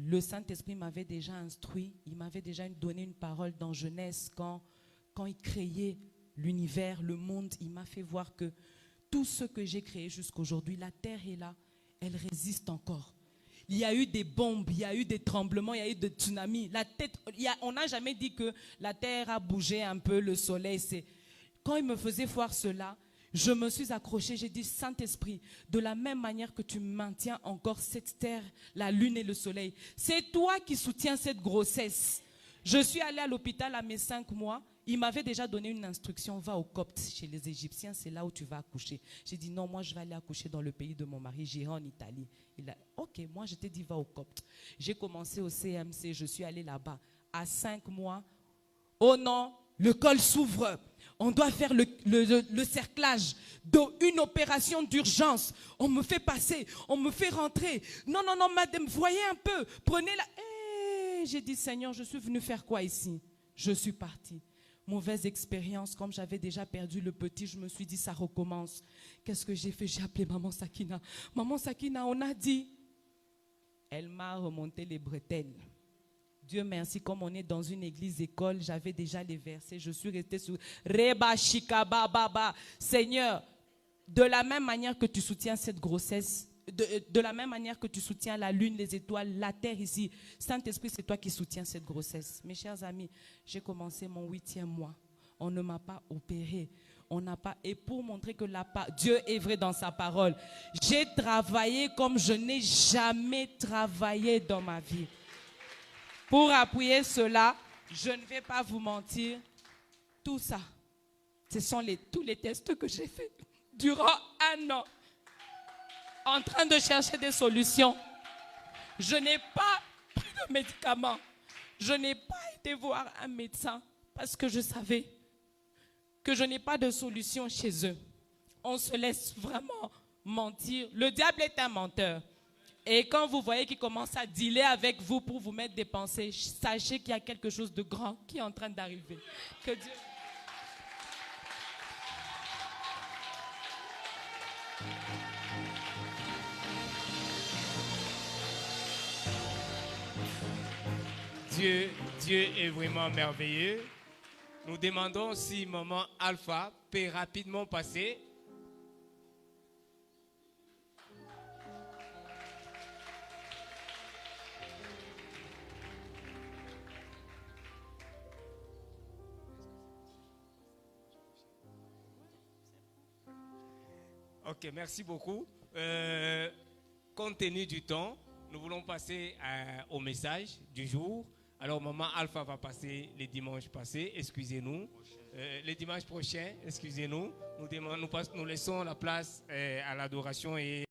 Le Saint-Esprit m'avait déjà instruit, il m'avait déjà donné une parole dans Genèse quand il créait l'univers, le monde. Il m'a fait voir que tout ce que j'ai créé jusqu'aujourd'hui, la terre est là, elle résiste encore. Il y a eu des bombes, il y a eu des tremblements, il y a eu des tsunamis. On n'a jamais dit que la terre a bougé un peu, le soleil. Quand il me faisait voir cela, je me suis accrochée, j'ai dit, Saint-Esprit, de la même manière que tu maintiens encore cette terre, la lune et le soleil, c'est toi qui soutiens cette grossesse. Je suis allée à l'hôpital à mes 5 mois, il m'avait déjà donné une instruction, va au Copte, chez les Égyptiens, c'est là où tu vas accoucher. J'ai dit, non, moi je vais aller accoucher dans le pays de mon mari, j'irai en Italie. Il a, ok, moi je t'ai dit, va au Copte. J'ai commencé au CMC, je suis allée là-bas. À 5 mois, oh non, le col s'ouvre. On doit faire le cerclage d'une opération d'urgence. On me fait passer, on me fait rentrer. Non, non, non, madame, voyez un peu, prenez-la. J'ai dit, Seigneur, je suis venu faire quoi ici? Je suis partie. Mauvaise expérience, comme j'avais déjà perdu le petit, je me suis dit, ça recommence. Qu'est-ce que j'ai fait? J'ai appelé Maman Sakina. Maman Sakina, on a dit. Elle m'a remonté les bretelles. Dieu merci, comme on est dans une église-école, j'avais déjà les versets. Je suis restée sur Reba Shikaba Baba. Seigneur, de la même manière que tu soutiens cette grossesse, de la même manière que tu soutiens la lune, les étoiles, la terre ici, Saint-Esprit, c'est toi qui soutiens cette grossesse. Mes chers amis, j'ai commencé mon 8e mois. On ne m'a pas opéré. On n'a pas, et pour montrer que Dieu est vrai dans sa parole, j'ai travaillé comme je n'ai jamais travaillé dans ma vie. Pour appuyer cela, je ne vais pas vous mentir, tout ça, ce sont tous les tests que j'ai faits durant 1 an, en train de chercher des solutions. Je n'ai pas pris de médicaments, je n'ai pas été voir un médecin parce que je savais que je n'ai pas de solution chez eux. On se laisse vraiment mentir. Le diable est un menteur. Et quand vous voyez qu'il commence à dealer avec vous pour vous mettre des pensées, sachez qu'il y a quelque chose de grand qui est en train d'arriver. Que Dieu... Dieu est vraiment merveilleux. Nous demandons si maman Alpha peut rapidement passer. Ok, merci beaucoup. Compte tenu du temps, nous voulons passer au message du jour. Alors, maman Alpha va passer les dimanches passés, excusez-nous. Les dimanches prochains, excusez-nous. Nous laissons la place à l'adoration et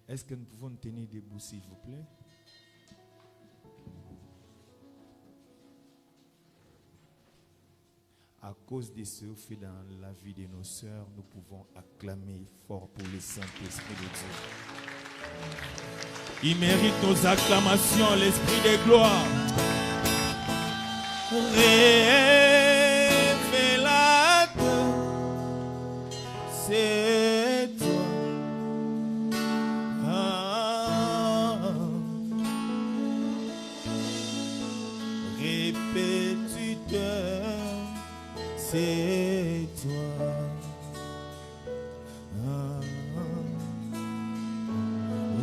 Est-ce que nous pouvons nous tenir debout, s'il vous plaît? À cause de ce fait dans la vie de nos sœurs, nous pouvons acclamer fort pour le Saint-Esprit de Dieu. Il mérite nos acclamations, l'Esprit de gloire. Révélateur, c'est toi. Répétiteur, c'est toi.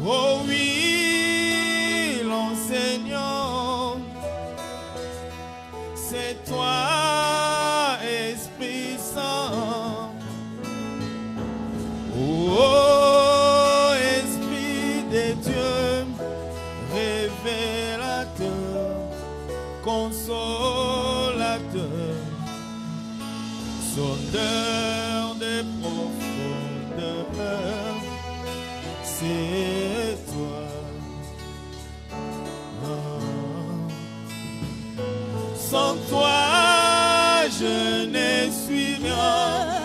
Oh oui, l'enseignant, c'est toi, Esprit Saint. Oh, Esprit de Dieu, révélateur, consolateur, sondeur des profondeurs, c'est toi. Sans toi, je ne suis rien.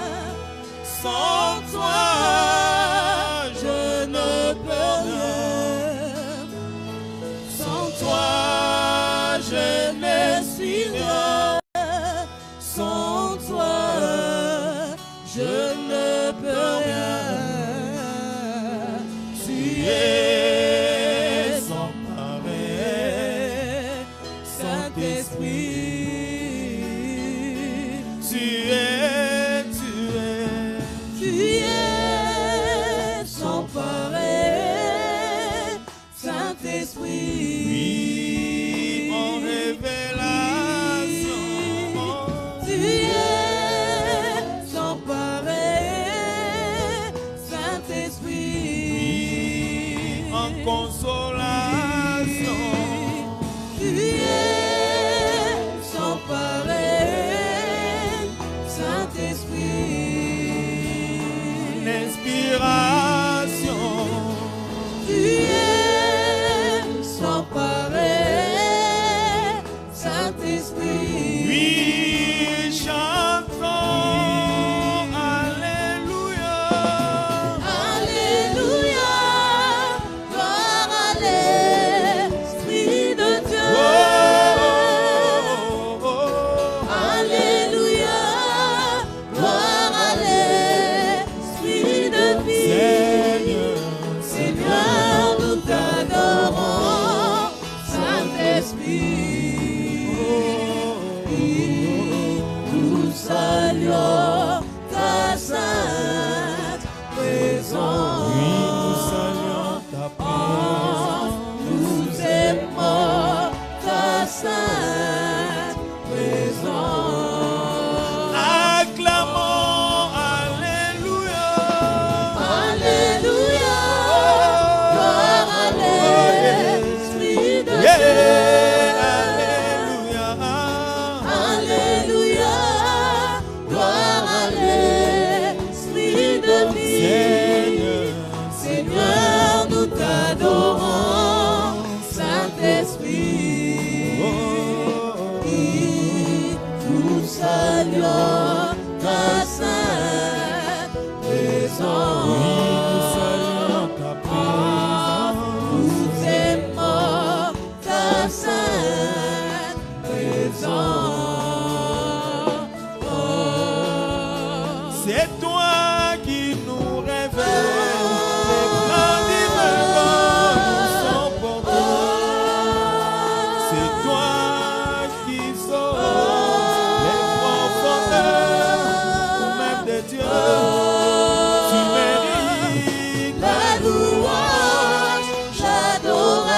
Sans toi, je ne peux rien. Sans toi, je ne suis rien. Sans toi, je ne peux rien. Tu es sans pareil, Saint-Esprit. Tu es sans pareil, Saint-Esprit. Oui, en révélation. Tu es sans pareil, Saint-Esprit. Oui, en consolation. Tu es sans pareil, Saint-Esprit. L'inspiration.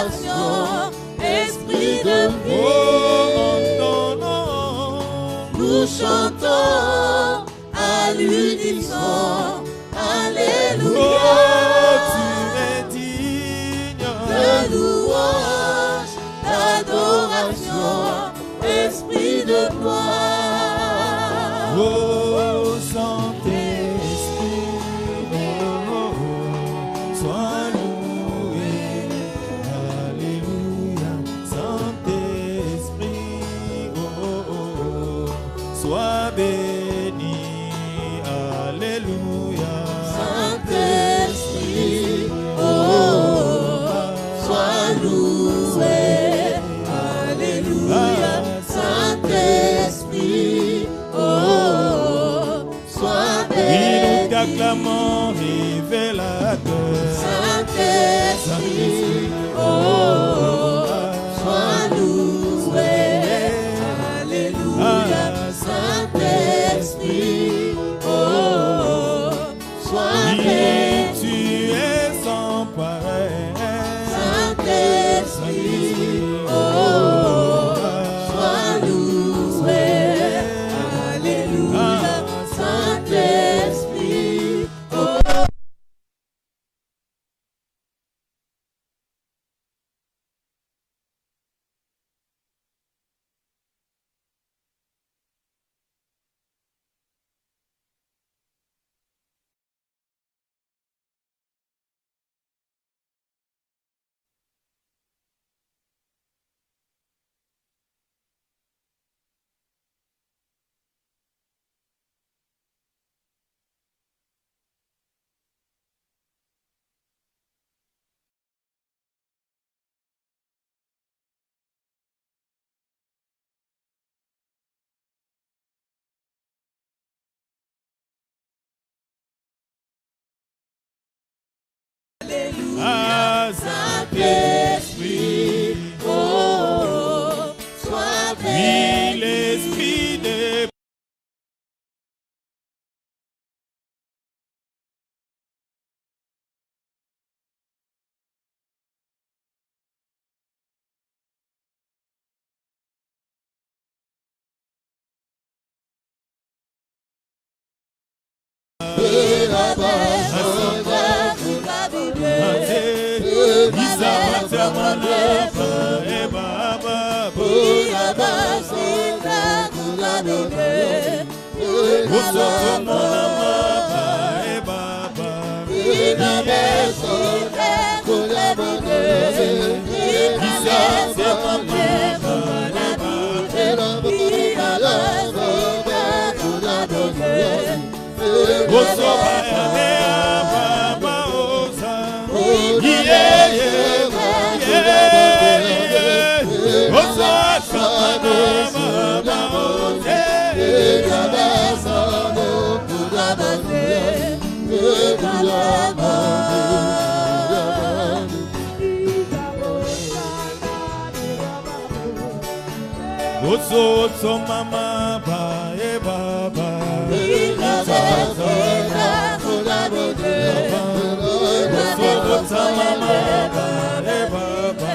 d'adoration, esprit de vie. Oh, non, Nous chantons à l'unisson, Alléluia. oh, tu es digne De louange, d'adoration, esprit de gloire. Oh, Saint-Esprit, sois loué, Alléluia. Saint-Esprit, sois béni, Alléluia. Saint-Esprit, oh, sois loué, Alléluia. Saint-Esprit, oh, sois Oui, béni. nous t'acclamons, révélateur. Saint-Esprit, oh, sois loué, Alléluia. Saint-Esprit, oh, sois Oui, béni. tu es sans pareil. Saint-Esprit, oh, sois loué, Alléluia. Saint-Esprit, oh. Ah, Saint-Esprit, oh, sois oui, béni. l'esprit de Oso mama ba e baba Oso mama ba e baba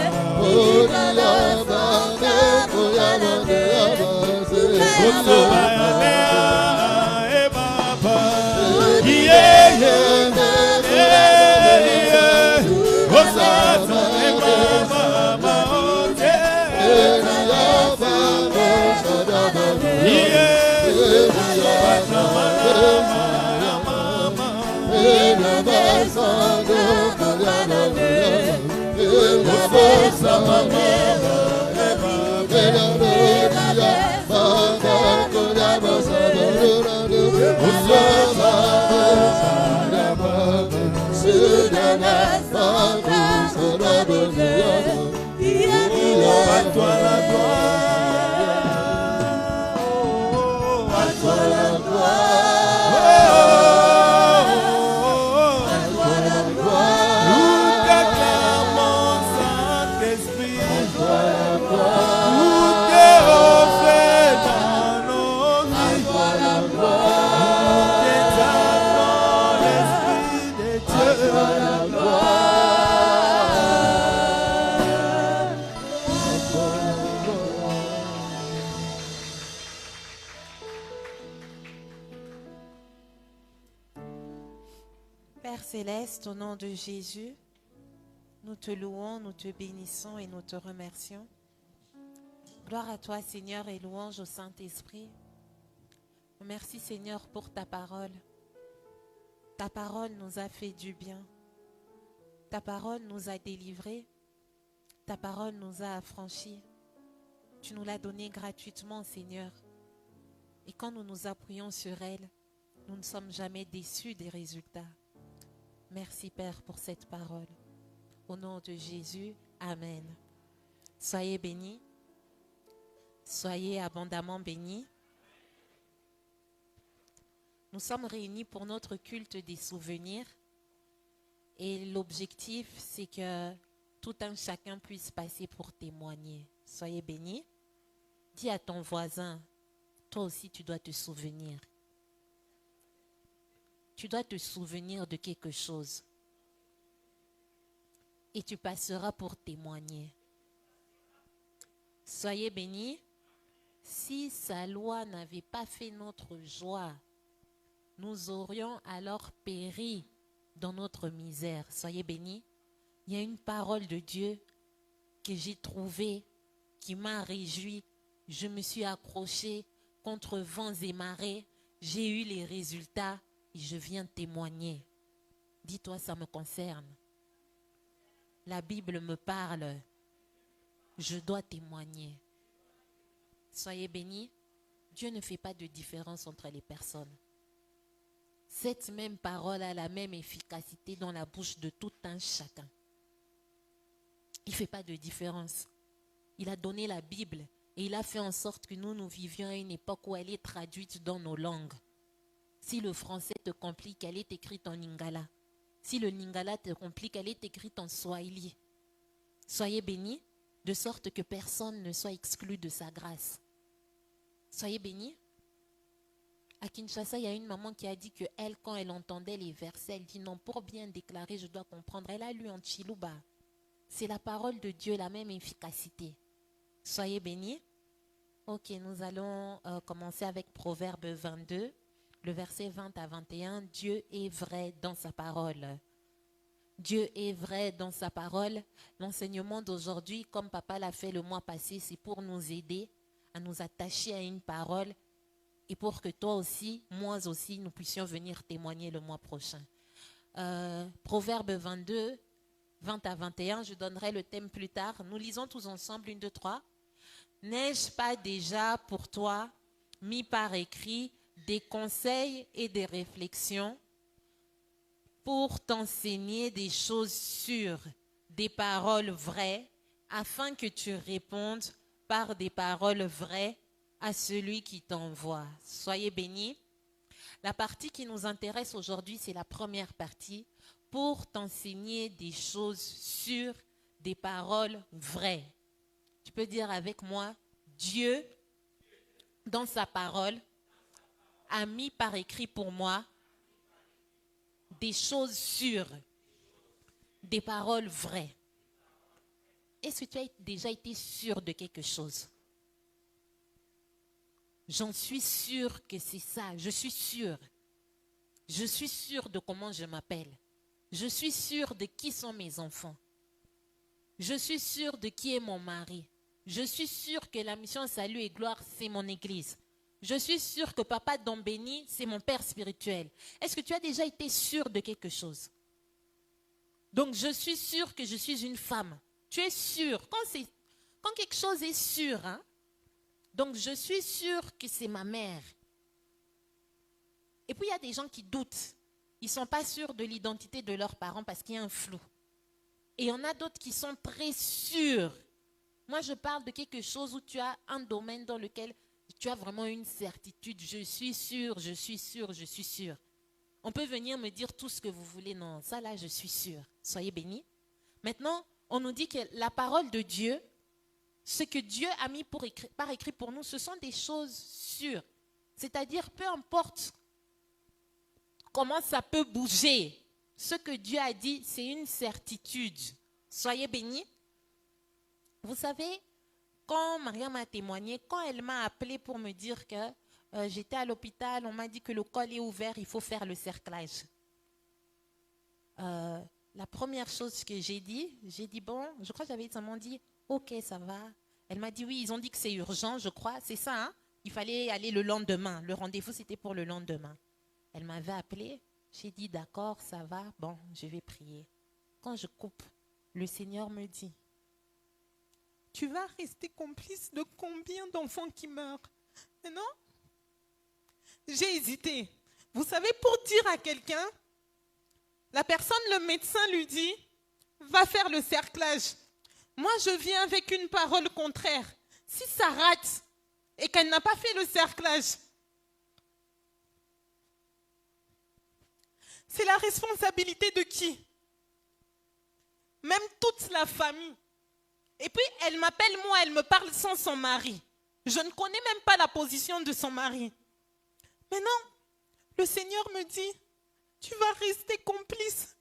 Oso ba e baba yeah Oso e baba À toi la gloire, à toi la gloire, nous t'acclamons Saint-Esprit. Père céleste, au nom de Jésus, nous te louons, nous te bénissons et nous te remercions. Gloire à toi, Seigneur, et louange au Saint-Esprit. Merci, Seigneur, pour ta parole. Ta parole nous a fait du bien. Ta parole nous a délivrés. Ta parole nous a affranchis. Tu nous l'as donnée gratuitement, Seigneur. Et quand nous nous appuyons sur elle, nous ne sommes jamais déçus des résultats. Merci, Père, pour cette parole. Au nom de Jésus, Amen. Soyez bénis. Soyez abondamment bénis. Nous sommes réunis pour notre culte des souvenirs. Et l'objectif, c'est que tout un chacun puisse passer pour témoigner. Soyez bénis. Dis à ton voisin, toi aussi tu dois te souvenir. Tu dois te souvenir de quelque chose. Et tu passeras pour témoigner. Soyez bénis. Si sa loi n'avait pas fait notre joie, nous aurions alors péri dans notre misère. Soyez bénis. Il y a une parole de Dieu que j'ai trouvée, qui m'a réjoui. Je me suis accrochée contre vents et marées. J'ai eu les résultats et je viens témoigner. Dis-toi, ça me concerne. La Bible me parle. Je dois témoigner. Soyez bénis. Dieu ne fait pas de différence entre les personnes. Cette même parole a la même efficacité dans la bouche de tout un chacun. Il ne fait pas de différence. Il a donné la Bible et il a fait en sorte que nous vivions à une époque où elle est traduite dans nos langues. Si le français te complique, elle est écrite en lingala. Si le lingala te complique, elle est écrite en swahili. Soyez bénis, de sorte que personne ne soit exclu de sa grâce. Soyez bénis. À Kinshasa, il y a une maman qui a dit que elle, quand elle entendait les versets, elle dit non, pour bien déclarer, je dois comprendre. Elle a lu en Chiluba. C'est la parole de Dieu, la même efficacité. Soyez bénis. Ok, nous allons commencer avec Proverbe 22, le verset 20 à 21. Dieu est vrai dans sa parole. Dieu est vrai dans sa parole. L'enseignement d'aujourd'hui, comme papa l'a fait le mois passé, c'est pour nous aider à nous attacher à une parole et pour que toi aussi, moi aussi, nous puissions venir témoigner le mois prochain. Proverbe 22, 20 à 21, je donnerai le thème plus tard. Nous lisons tous ensemble, 1, 2, 3. N'ai-je pas déjà pour toi mis par écrit des conseils et des réflexions pour t'enseigner des choses sûres, des paroles vraies, afin que tu répondes par des paroles vraies à celui qui t'envoie. Soyez bénis. La partie qui nous intéresse aujourd'hui, c'est la première partie, pour t'enseigner des choses sûres, des paroles vraies. Tu peux dire avec moi, Dieu, dans sa parole, a mis par écrit pour moi des choses sûres, des paroles vraies. Est-ce que tu as déjà été sûr de quelque chose? J'en suis sûre que c'est ça. Je suis sûre. Je suis sûre de comment je m'appelle. Je suis sûre de qui sont mes enfants. Je suis sûre de qui est mon mari. Je suis sûre que la mission Salut et Gloire, c'est mon église. Je suis sûre que Papa Dombeni, c'est mon père spirituel. Est-ce que tu as déjà été sûre de quelque chose? Donc, je suis sûre que je suis une femme. Tu es sûre. Quand quelque chose est sûr, hein? Donc, je suis sûre que c'est ma mère. Et puis, il y a des gens qui doutent. Ils ne sont pas sûrs de l'identité de leurs parents parce qu'il y a un flou. Et il y en a d'autres qui sont très sûrs. Moi, je parle de quelque chose où tu as un domaine dans lequel tu as vraiment une certitude. Je suis sûre, je suis sûre, je suis sûre. On peut venir me dire tout ce que vous voulez. Non, ça là, je suis sûre. Soyez bénis. Maintenant, on nous dit que la parole de Dieu, ce que Dieu a mis par écrit pour nous, ce sont des choses sûres. C'est-à-dire, peu importe comment ça peut bouger, ce que Dieu a dit, c'est une certitude. Soyez bénis. Vous savez, quand Mariam a témoigné, quand elle m'a appelé pour me dire que j'étais à l'hôpital, on m'a dit que le col est ouvert, il faut faire le cerclage. la première chose que j'ai dit, bon, je crois que j'avais seulement dit, ok, ça va. Elle m'a dit, oui, ils ont dit que c'est urgent, je crois, c'est ça, hein? Il fallait aller le lendemain. Le rendez-vous, c'était pour le lendemain. Elle m'avait appelé, j'ai dit, d'accord, ça va, bon, je vais prier. Quand je coupe, le Seigneur me dit, tu vas rester complice de combien d'enfants qui meurent? Mais non, j'ai hésité. Vous savez, pour dire à quelqu'un, la personne, le médecin lui dit, va faire le cerclage. Moi, je viens avec une parole contraire. Si ça rate et qu'elle n'a pas fait le cerclage, c'est la responsabilité de qui? Même toute la famille. Et puis, elle m'appelle moi, elle me parle sans son mari. Je ne connais même pas la position de son mari. Mais non, le Seigneur me dit, tu vas rester complice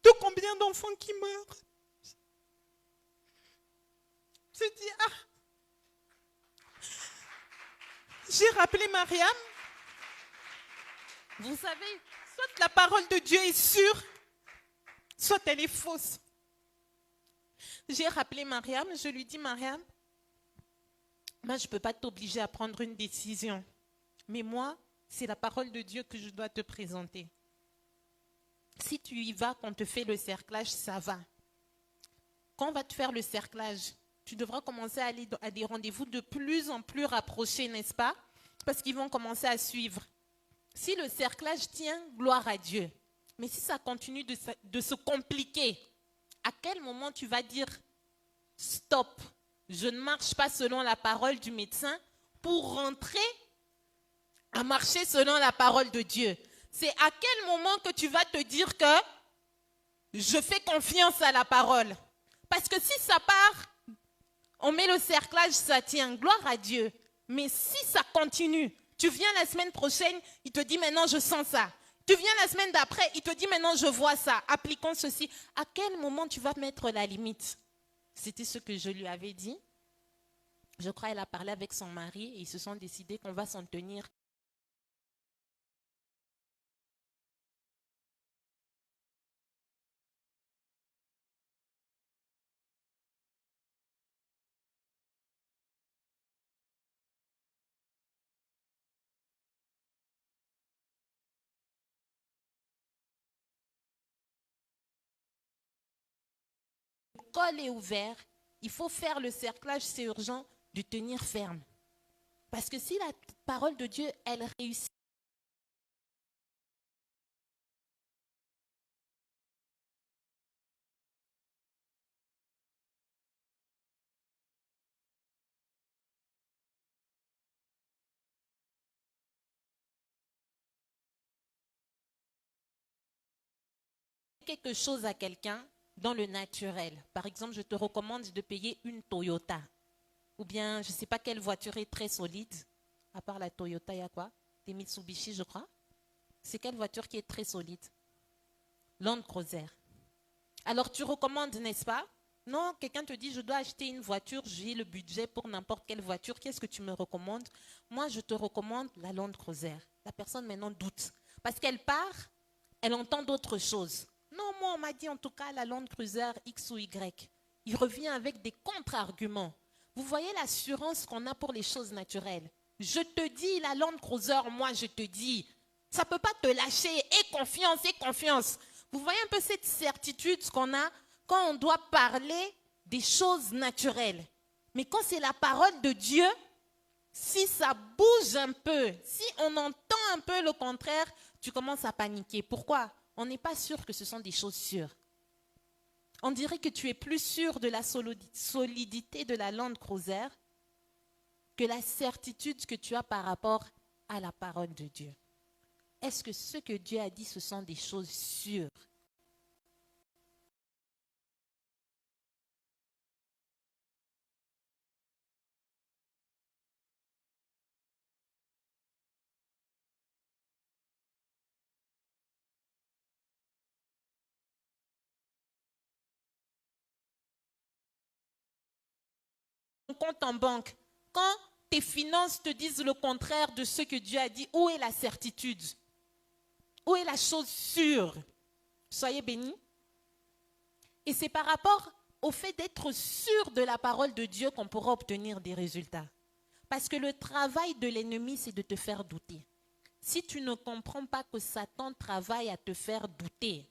de combien d'enfants qui meurent? Je dis, ah. J'ai rappelé Mariam. Vous savez, soit la parole de Dieu est sûre, soit elle est fausse. J'ai rappelé Mariam, je lui dis, Mariam, moi je ne peux pas t'obliger à prendre une décision. Mais moi, c'est la parole de Dieu que je dois te présenter. Si tu y vas, qu'on te fait le cerclage, ça va. Quand on va te faire le cerclage, tu devras commencer à aller à des rendez-vous de plus en plus rapprochés, n'est-ce pas? Parce qu'ils vont commencer à suivre. Si le cerclage tient, gloire à Dieu. Mais si ça continue de se compliquer, à quel moment tu vas dire stop, je ne marche pas selon la parole du médecin pour rentrer à marcher selon la parole de Dieu? C'est à quel moment que tu vas te dire que je fais confiance à la parole? Parce que si ça part, on met le cerclage, ça tient, gloire à Dieu. Mais si ça continue, tu viens la semaine prochaine, il te dit maintenant je sens ça. Tu viens la semaine d'après, il te dit maintenant je vois ça. Appliquons ceci. À quel moment tu vas mettre la limite? C'était ce que je lui avais dit. Je crois qu'elle a parlé avec son mari et ils se sont décidés qu'on va s'en tenir. Le col est ouvert, il faut faire le cerclage, c'est urgent de tenir ferme. Parce que si la parole de Dieu, elle réussit, quelque chose à quelqu'un dans le naturel. Par exemple, je te recommande de payer une Toyota. Ou bien, je ne sais pas quelle voiture est très solide. À part la Toyota, il y a quoi? Des Mitsubishi, je crois. C'est quelle voiture qui est très solide? Land Cruiser. Alors, tu recommandes, n'est-ce pas? Non, quelqu'un te dit, je dois acheter une voiture, j'ai le budget pour n'importe quelle voiture. Qu'est-ce que tu me recommandes? Moi, je te recommande la Land Cruiser. La personne maintenant doute. Parce qu'elle part, elle entend d'autres choses. Non, moi, on m'a dit en tout cas la Land Cruiser X ou Y. Il revient avec des contre-arguments. Vous voyez l'assurance qu'on a pour les choses naturelles. Je te dis, la Land Cruiser, moi, je te dis, ça ne peut pas te lâcher. Aie confiance, aie confiance. Vous voyez un peu cette certitude qu'on a quand on doit parler des choses naturelles. Mais quand c'est la parole de Dieu, si ça bouge un peu, si on entend un peu le contraire, tu commences à paniquer. Pourquoi? On n'est pas sûr que ce sont des choses sûres. On dirait que tu es plus sûr de la solidité de la Land Cruiser que la certitude que tu as par rapport à la parole de Dieu. Est-ce que ce que Dieu a dit, ce sont des choses sûres? Compte en banque, quand tes finances te disent le contraire de ce que Dieu a dit, où est la certitude? Où est la chose sûre? Soyez bénis. Et c'est par rapport au fait d'être sûr de la parole de Dieu qu'on pourra obtenir des résultats. Parce que le travail de l'ennemi, c'est de te faire douter. Si tu ne comprends pas que Satan travaille à te faire douter,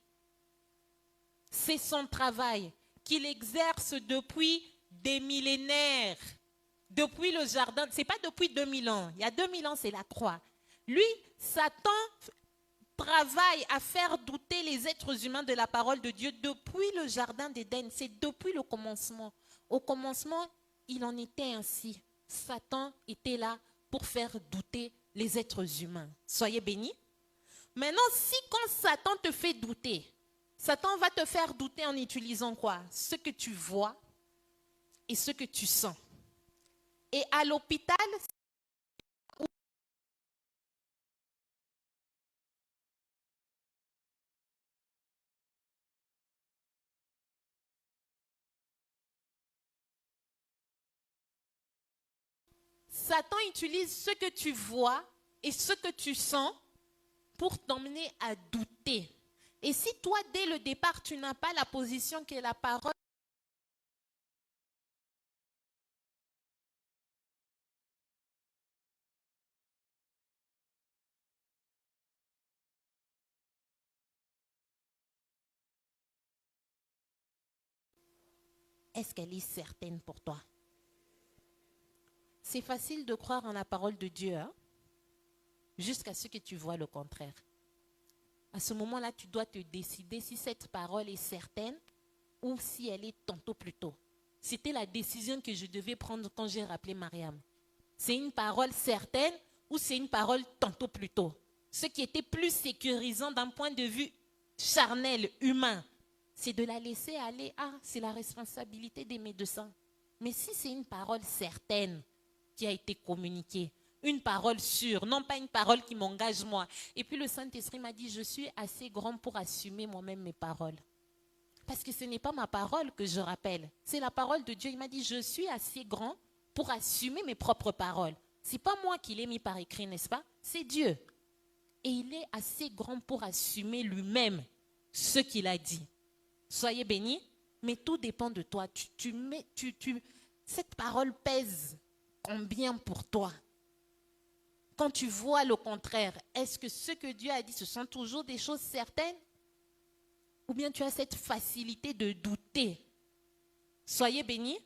c'est son travail qu'il exerce depuis des millénaires, depuis le jardin. Ce n'est pas depuis 2000 ans. Il y a 2000 ans, c'est la croix. Lui, Satan travaille à faire douter les êtres humains de la parole de Dieu depuis le jardin d'Éden. C'est depuis le commencement. Au commencement, il en était ainsi. Satan était là pour faire douter les êtres humains. Soyez bénis. Maintenant, si quand Satan te fait douter, Satan va te faire douter en utilisant quoi? Ce que tu vois et ce que tu sens. Et à l'hôpital, Satan utilise ce que tu vois et ce que tu sens pour t'emmener à douter. Et si toi, dès le départ, tu n'as pas la position qui est la parole, est-ce qu'elle est certaine pour toi? C'est facile de croire en la parole de Dieu, hein? Jusqu'à ce que tu vois le contraire. À ce moment-là, tu dois te décider si cette parole est certaine ou si elle est tantôt plus tôt. C'était la décision que je devais prendre quand j'ai rappelé Mariam. C'est une parole certaine ou c'est une parole tantôt plus tôt. Ce qui était plus sécurisant d'un point de vue charnel, humain, c'est de la laisser aller. Ah, c'est la responsabilité des médecins. Mais si c'est une parole certaine qui a été communiquée, une parole sûre, non pas une parole qui m'engage moi. Et puis le Saint-Esprit m'a dit, je suis assez grand pour assumer moi-même mes paroles. Parce que ce n'est pas ma parole que je rappelle, c'est la parole de Dieu. Il m'a dit, je suis assez grand pour assumer mes propres paroles. Ce n'est pas moi qui l'ai mis par écrit, n'est-ce pas? C'est Dieu. Et il est assez grand pour assumer lui-même ce qu'il a dit. Soyez bénis, mais tout dépend de toi. Cette parole pèse combien pour toi? Quand tu vois le contraire, est-ce que ce que Dieu a dit, ce sont toujours des choses certaines? Ou bien tu as cette facilité de douter? Soyez bénis.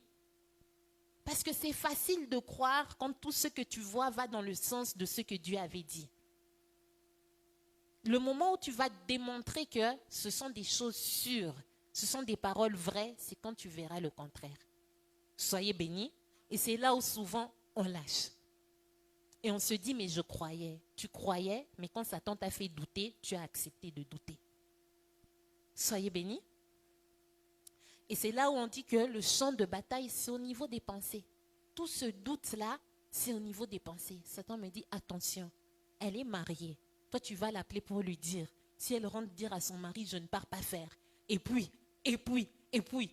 Parce que c'est facile de croire quand tout ce que tu vois va dans le sens de ce que Dieu avait dit. Le moment où tu vas démontrer que ce sont des choses sûres, ce sont des paroles vraies, c'est quand tu verras le contraire. Soyez bénis. Et c'est là où souvent on lâche. Et on se dit, mais je croyais. Tu croyais, mais quand Satan t'a fait douter, tu as accepté de douter. Soyez bénis. Et c'est là où on dit que le champ de bataille, c'est au niveau des pensées. Tout ce doute-là, c'est au niveau des pensées. Satan me dit, attention, elle est mariée. Toi, tu vas l'appeler pour lui dire. Si elle rentre dire à son mari, je ne pars pas faire. Et puis.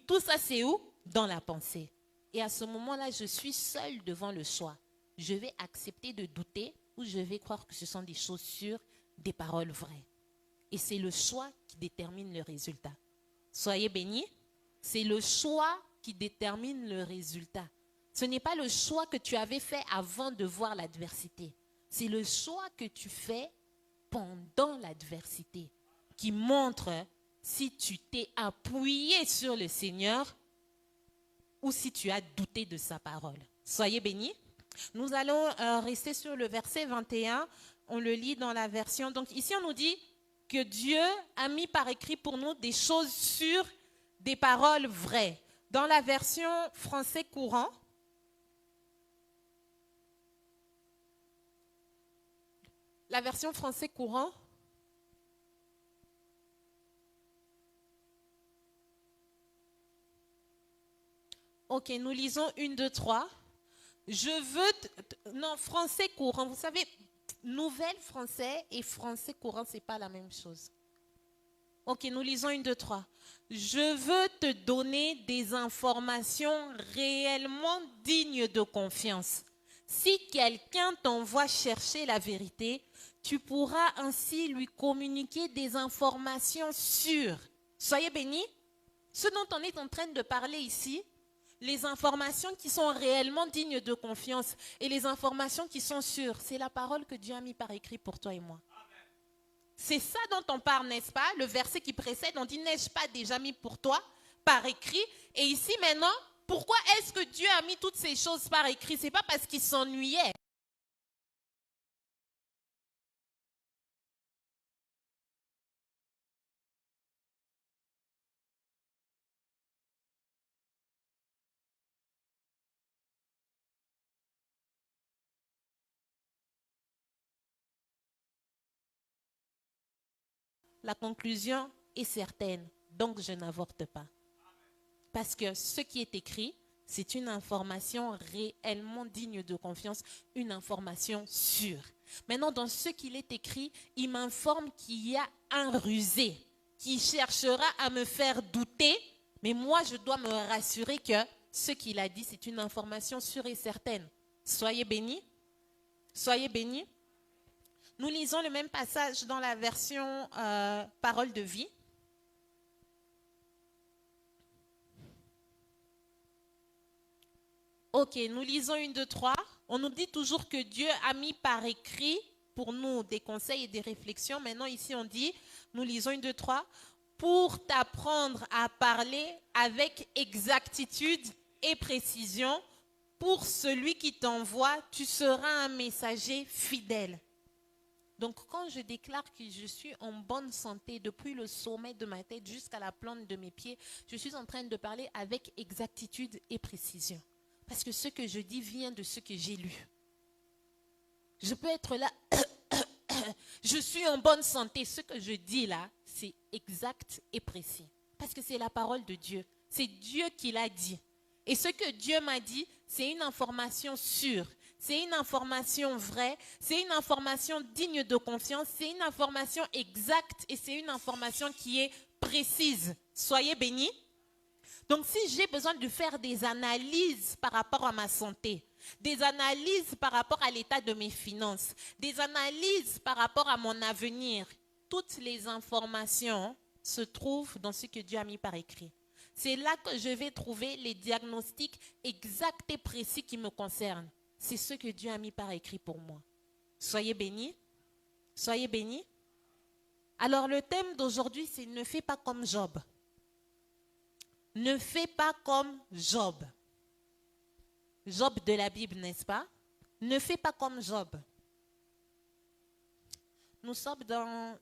Tout ça, c'est où? Dans la pensée. Et à ce moment-là, je suis seule devant le choix. Je vais accepter de douter ou je vais croire que ce sont des choses sûres, des paroles vraies. Et c'est le choix qui détermine le résultat. Soyez bénis. C'est le choix qui détermine le résultat. Ce n'est pas le choix que tu avais fait avant de voir l'adversité. C'est le choix que tu fais pendant l'adversité qui montre si tu t'es appuyé sur le Seigneur ou si tu as douté de sa parole. Soyez bénis. Nous allons rester sur le verset 21. On le lit dans la version. Donc ici, on nous dit que Dieu a mis par écrit pour nous des choses sûres, des paroles vraies. Dans la version français courant, Ok, nous lisons 1, 2, 3. Je veux... Non, français courant. Vous savez, nouvelle français et français courant, ce n'est pas la même chose. Ok, nous lisons 1, 2, 3. Je veux te donner des informations réellement dignes de confiance. Si quelqu'un t'envoie chercher la vérité, tu pourras ainsi lui communiquer des informations sûres. Soyez bénis. Ce dont on est en train de parler ici, les informations qui sont réellement dignes de confiance et les informations qui sont sûres, c'est la parole que Dieu a mis par écrit pour toi et moi. C'est ça dont on parle, n'est-ce pas? Le verset qui précède, on dit, n'ai-je pas déjà mis pour toi par écrit? Et ici maintenant, pourquoi est-ce que Dieu a mis toutes ces choses par écrit? Ce n'est pas parce qu'il s'ennuyait. La conclusion est certaine, donc je n'avorte pas. Parce que ce qui est écrit, c'est une information réellement digne de confiance, une information sûre. Maintenant, dans ce qu'il est écrit, il m'informe qu'il y a un rusé qui cherchera à me faire douter, mais moi, je dois me rassurer que ce qu'il a dit, c'est une information sûre et certaine. Soyez bénis. Soyez bénis. Nous lisons le même passage dans la version Parole de vie. Ok, nous lisons 1, 2, 3. On nous dit toujours que Dieu a mis par écrit pour nous des conseils et des réflexions. Maintenant, ici, on dit, nous lisons 1, 2, 3, pour t'apprendre à parler avec exactitude et précision. Pour celui qui t'envoie, tu seras un messager fidèle. Donc, quand je déclare que je suis en bonne santé depuis le sommet de ma tête jusqu'à la plante de mes pieds, je suis en train de parler avec exactitude et précision. Parce que ce que je dis vient de ce que j'ai lu. Je peux être là, je suis en bonne santé. Ce que je dis là, c'est exact et précis. Parce que c'est la parole de Dieu. C'est Dieu qui l'a dit. Et ce que Dieu m'a dit, c'est une information sûre. C'est une information vraie, c'est une information digne de confiance, c'est une information exacte et c'est une information qui est précise. Soyez bénis. Donc si j'ai besoin de faire des analyses par rapport à ma santé, des analyses par rapport à l'état de mes finances, des analyses par rapport à mon avenir, toutes les informations se trouvent dans ce que Dieu a mis par écrit. C'est là que je vais trouver les diagnostics exacts et précis qui me concernent. C'est ce que Dieu a mis par écrit pour moi. Soyez bénis. Soyez bénis. Alors le thème d'aujourd'hui, c'est ne fais pas comme Job. Ne fais pas comme Job. Job de la Bible, n'est-ce pas? Ne fais pas comme Job. Nous sommes dans...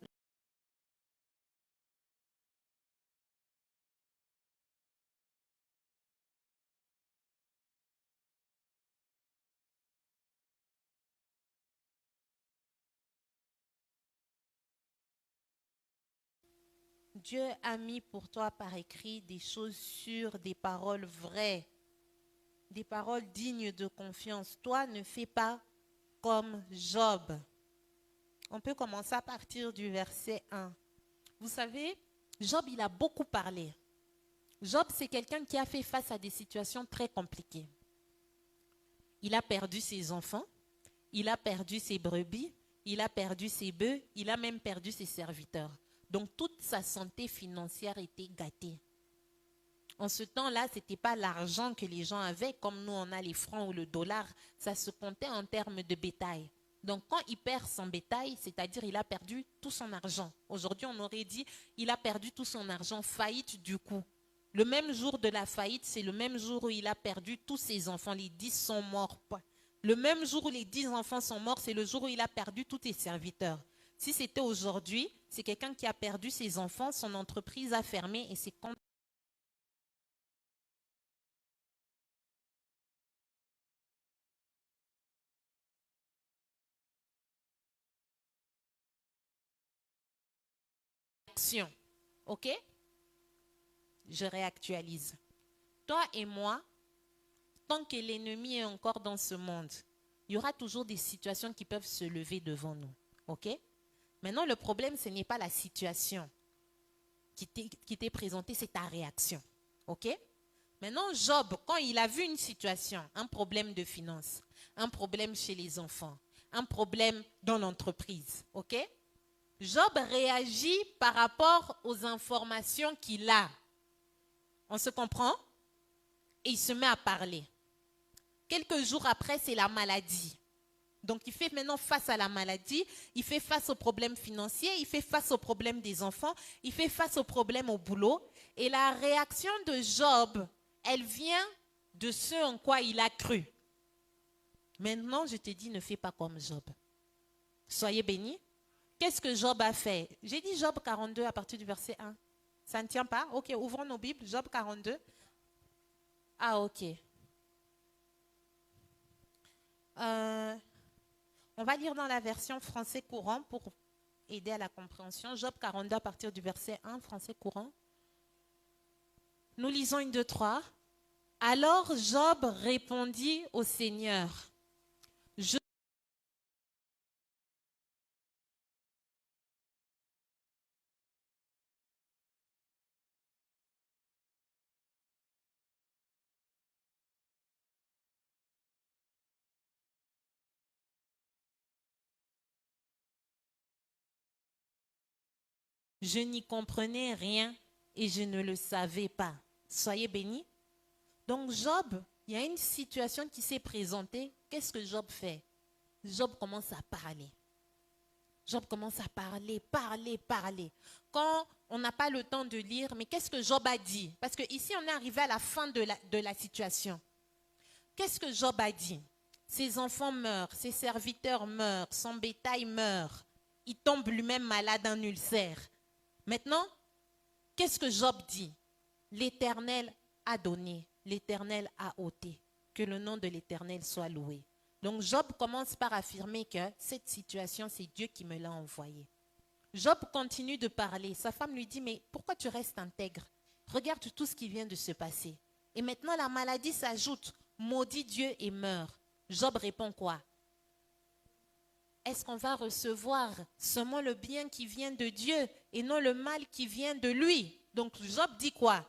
Dieu a mis pour toi par écrit des choses sûres, des paroles vraies, des paroles dignes de confiance. Toi, ne fais pas comme Job. On peut commencer à partir du verset 1. Vous savez, Job, il a beaucoup parlé. Job, c'est quelqu'un qui a fait face à des situations très compliquées. Il a perdu ses enfants, il a perdu ses brebis, il a perdu ses bœufs, il a même perdu ses serviteurs. Donc, toute sa santé financière était gâtée. En ce temps-là, ce n'était pas l'argent que les gens avaient, comme nous, on a les francs ou le dollar. Ça se comptait en termes de bétail. Donc, quand il perd son bétail, c'est-à-dire il a perdu tout son argent. Aujourd'hui, on aurait dit, il a perdu tout son argent, faillite du coup. Le même jour de la faillite, c'est le même jour où il a perdu tous ses enfants. Les 10 sont morts. Le même jour où les 10 enfants sont morts, c'est le jour où il a perdu tous ses serviteurs. Si c'était aujourd'hui, c'est quelqu'un qui a perdu ses enfants, son entreprise a fermé et ses comptes. Ok? Je réactualise. Toi et moi, tant que l'ennemi est encore dans ce monde, il y aura toujours des situations qui peuvent se lever devant nous. Ok? Maintenant, le problème, ce n'est pas la situation qui t'est présentée, c'est ta réaction. Ok? Maintenant, Job, quand il a vu une situation, un problème de finances, un problème chez les enfants, un problème dans l'entreprise. Ok? Job réagit par rapport aux informations qu'il a. On se comprend? Et il se met à parler. Quelques jours après, c'est la maladie. Donc, il fait maintenant face à la maladie, il fait face aux problèmes financiers, il fait face aux problèmes des enfants, il fait face aux problèmes au boulot. Et la réaction de Job, elle vient de ce en quoi il a cru. Maintenant, je te dis, ne fais pas comme Job. Soyez bénis. Qu'est-ce que Job a fait? J'ai dit Job 42 à partir du verset 1. Ça ne tient pas? Ok, ouvrons nos Bibles. Job 42. Ah, ok. On va lire dans la version français courant pour aider à la compréhension. Job 42 à partir du verset 1, français courant. Nous lisons 1, 2, 3. Alors Job répondit au Seigneur. Je n'y comprenais rien et je ne le savais pas. Soyez bénis. Donc Job, il y a une situation qui s'est présentée. Qu'est-ce que Job fait? Job commence à parler. Job commence à parler. Quand on n'a pas le temps de lire, mais qu'est-ce que Job a dit? Parce qu'ici, on est arrivé à la fin de la situation. Qu'est-ce que Job a dit? Ses enfants meurent, ses serviteurs meurent, son bétail meurt. Il tombe lui-même malade d'un ulcère. Maintenant, qu'est-ce que Job dit? L'Éternel a donné, l'Éternel a ôté. Que le nom de l'Éternel soit loué. Donc Job commence par affirmer que cette situation, c'est Dieu qui me l'a envoyée. Job continue de parler. Sa femme lui dit, mais pourquoi tu restes intègre? Regarde tout ce qui vient de se passer. Et maintenant, la maladie s'ajoute. Maudit Dieu et meurt. Job répond quoi? Est-ce qu'on va recevoir seulement le bien qui vient de Dieu et non le mal qui vient de lui? Donc Job dit quoi?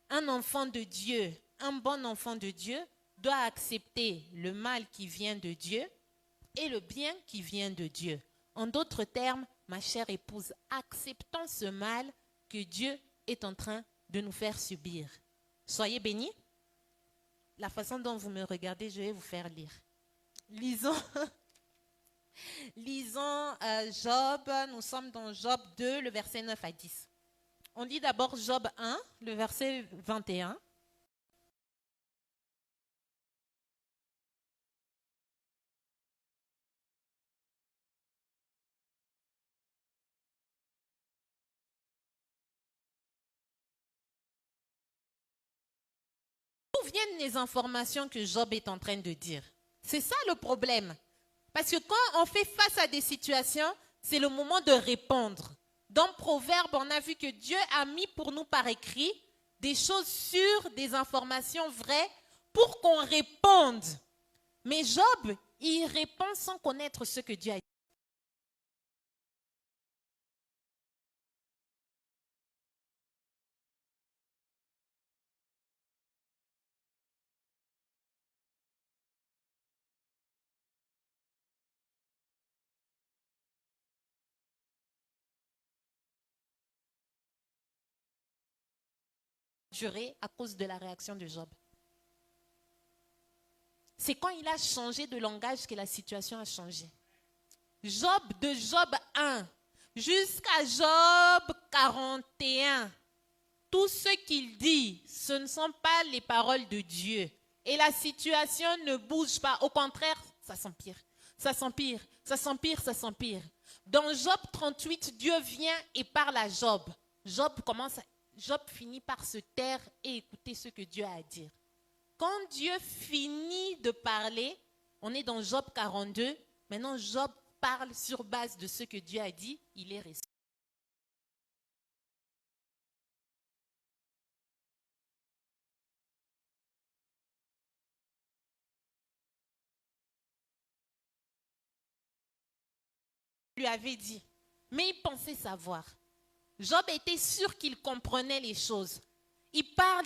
Un enfant de Dieu, un bon enfant de Dieu doit accepter le mal qui vient de Dieu et le bien qui vient de Dieu. En d'autres termes, ma chère épouse, acceptons ce mal que Dieu est en train de nous faire subir. Soyez bénis. La façon dont vous me regardez, je vais vous faire lire. Lisons Job, nous sommes dans Job 2, le verset 9 à 10. On lit d'abord Job 1, le verset 21. D'où viennent les informations que Job est en train de dire? C'est ça le problème. Parce que quand on fait face à des situations, c'est le moment de répondre. Dans Proverbe, on a vu que Dieu a mis pour nous par écrit des choses sûres, des informations vraies pour qu'on réponde. Mais Job, il répond sans connaître ce que Dieu a dit. À cause de la réaction de Job. C'est quand il a changé de langage que la situation a changé. Job, de Job 1 jusqu'à Job 41, tout ce qu'il dit, ce ne sont pas les paroles de Dieu. Et la situation ne bouge pas. Au contraire, ça s'empire. Ça s'empire, ça s'empire, ça s'empire. Dans Job 38, Dieu vient et parle à Job. Job finit par se taire et écouter ce que Dieu a à dire. Quand Dieu finit de parler, on est dans Job 42, maintenant Job parle sur base de ce que Dieu a dit, il est resté. Il lui avait dit, mais il pensait savoir. Job était sûr qu'il comprenait les choses. Il parle.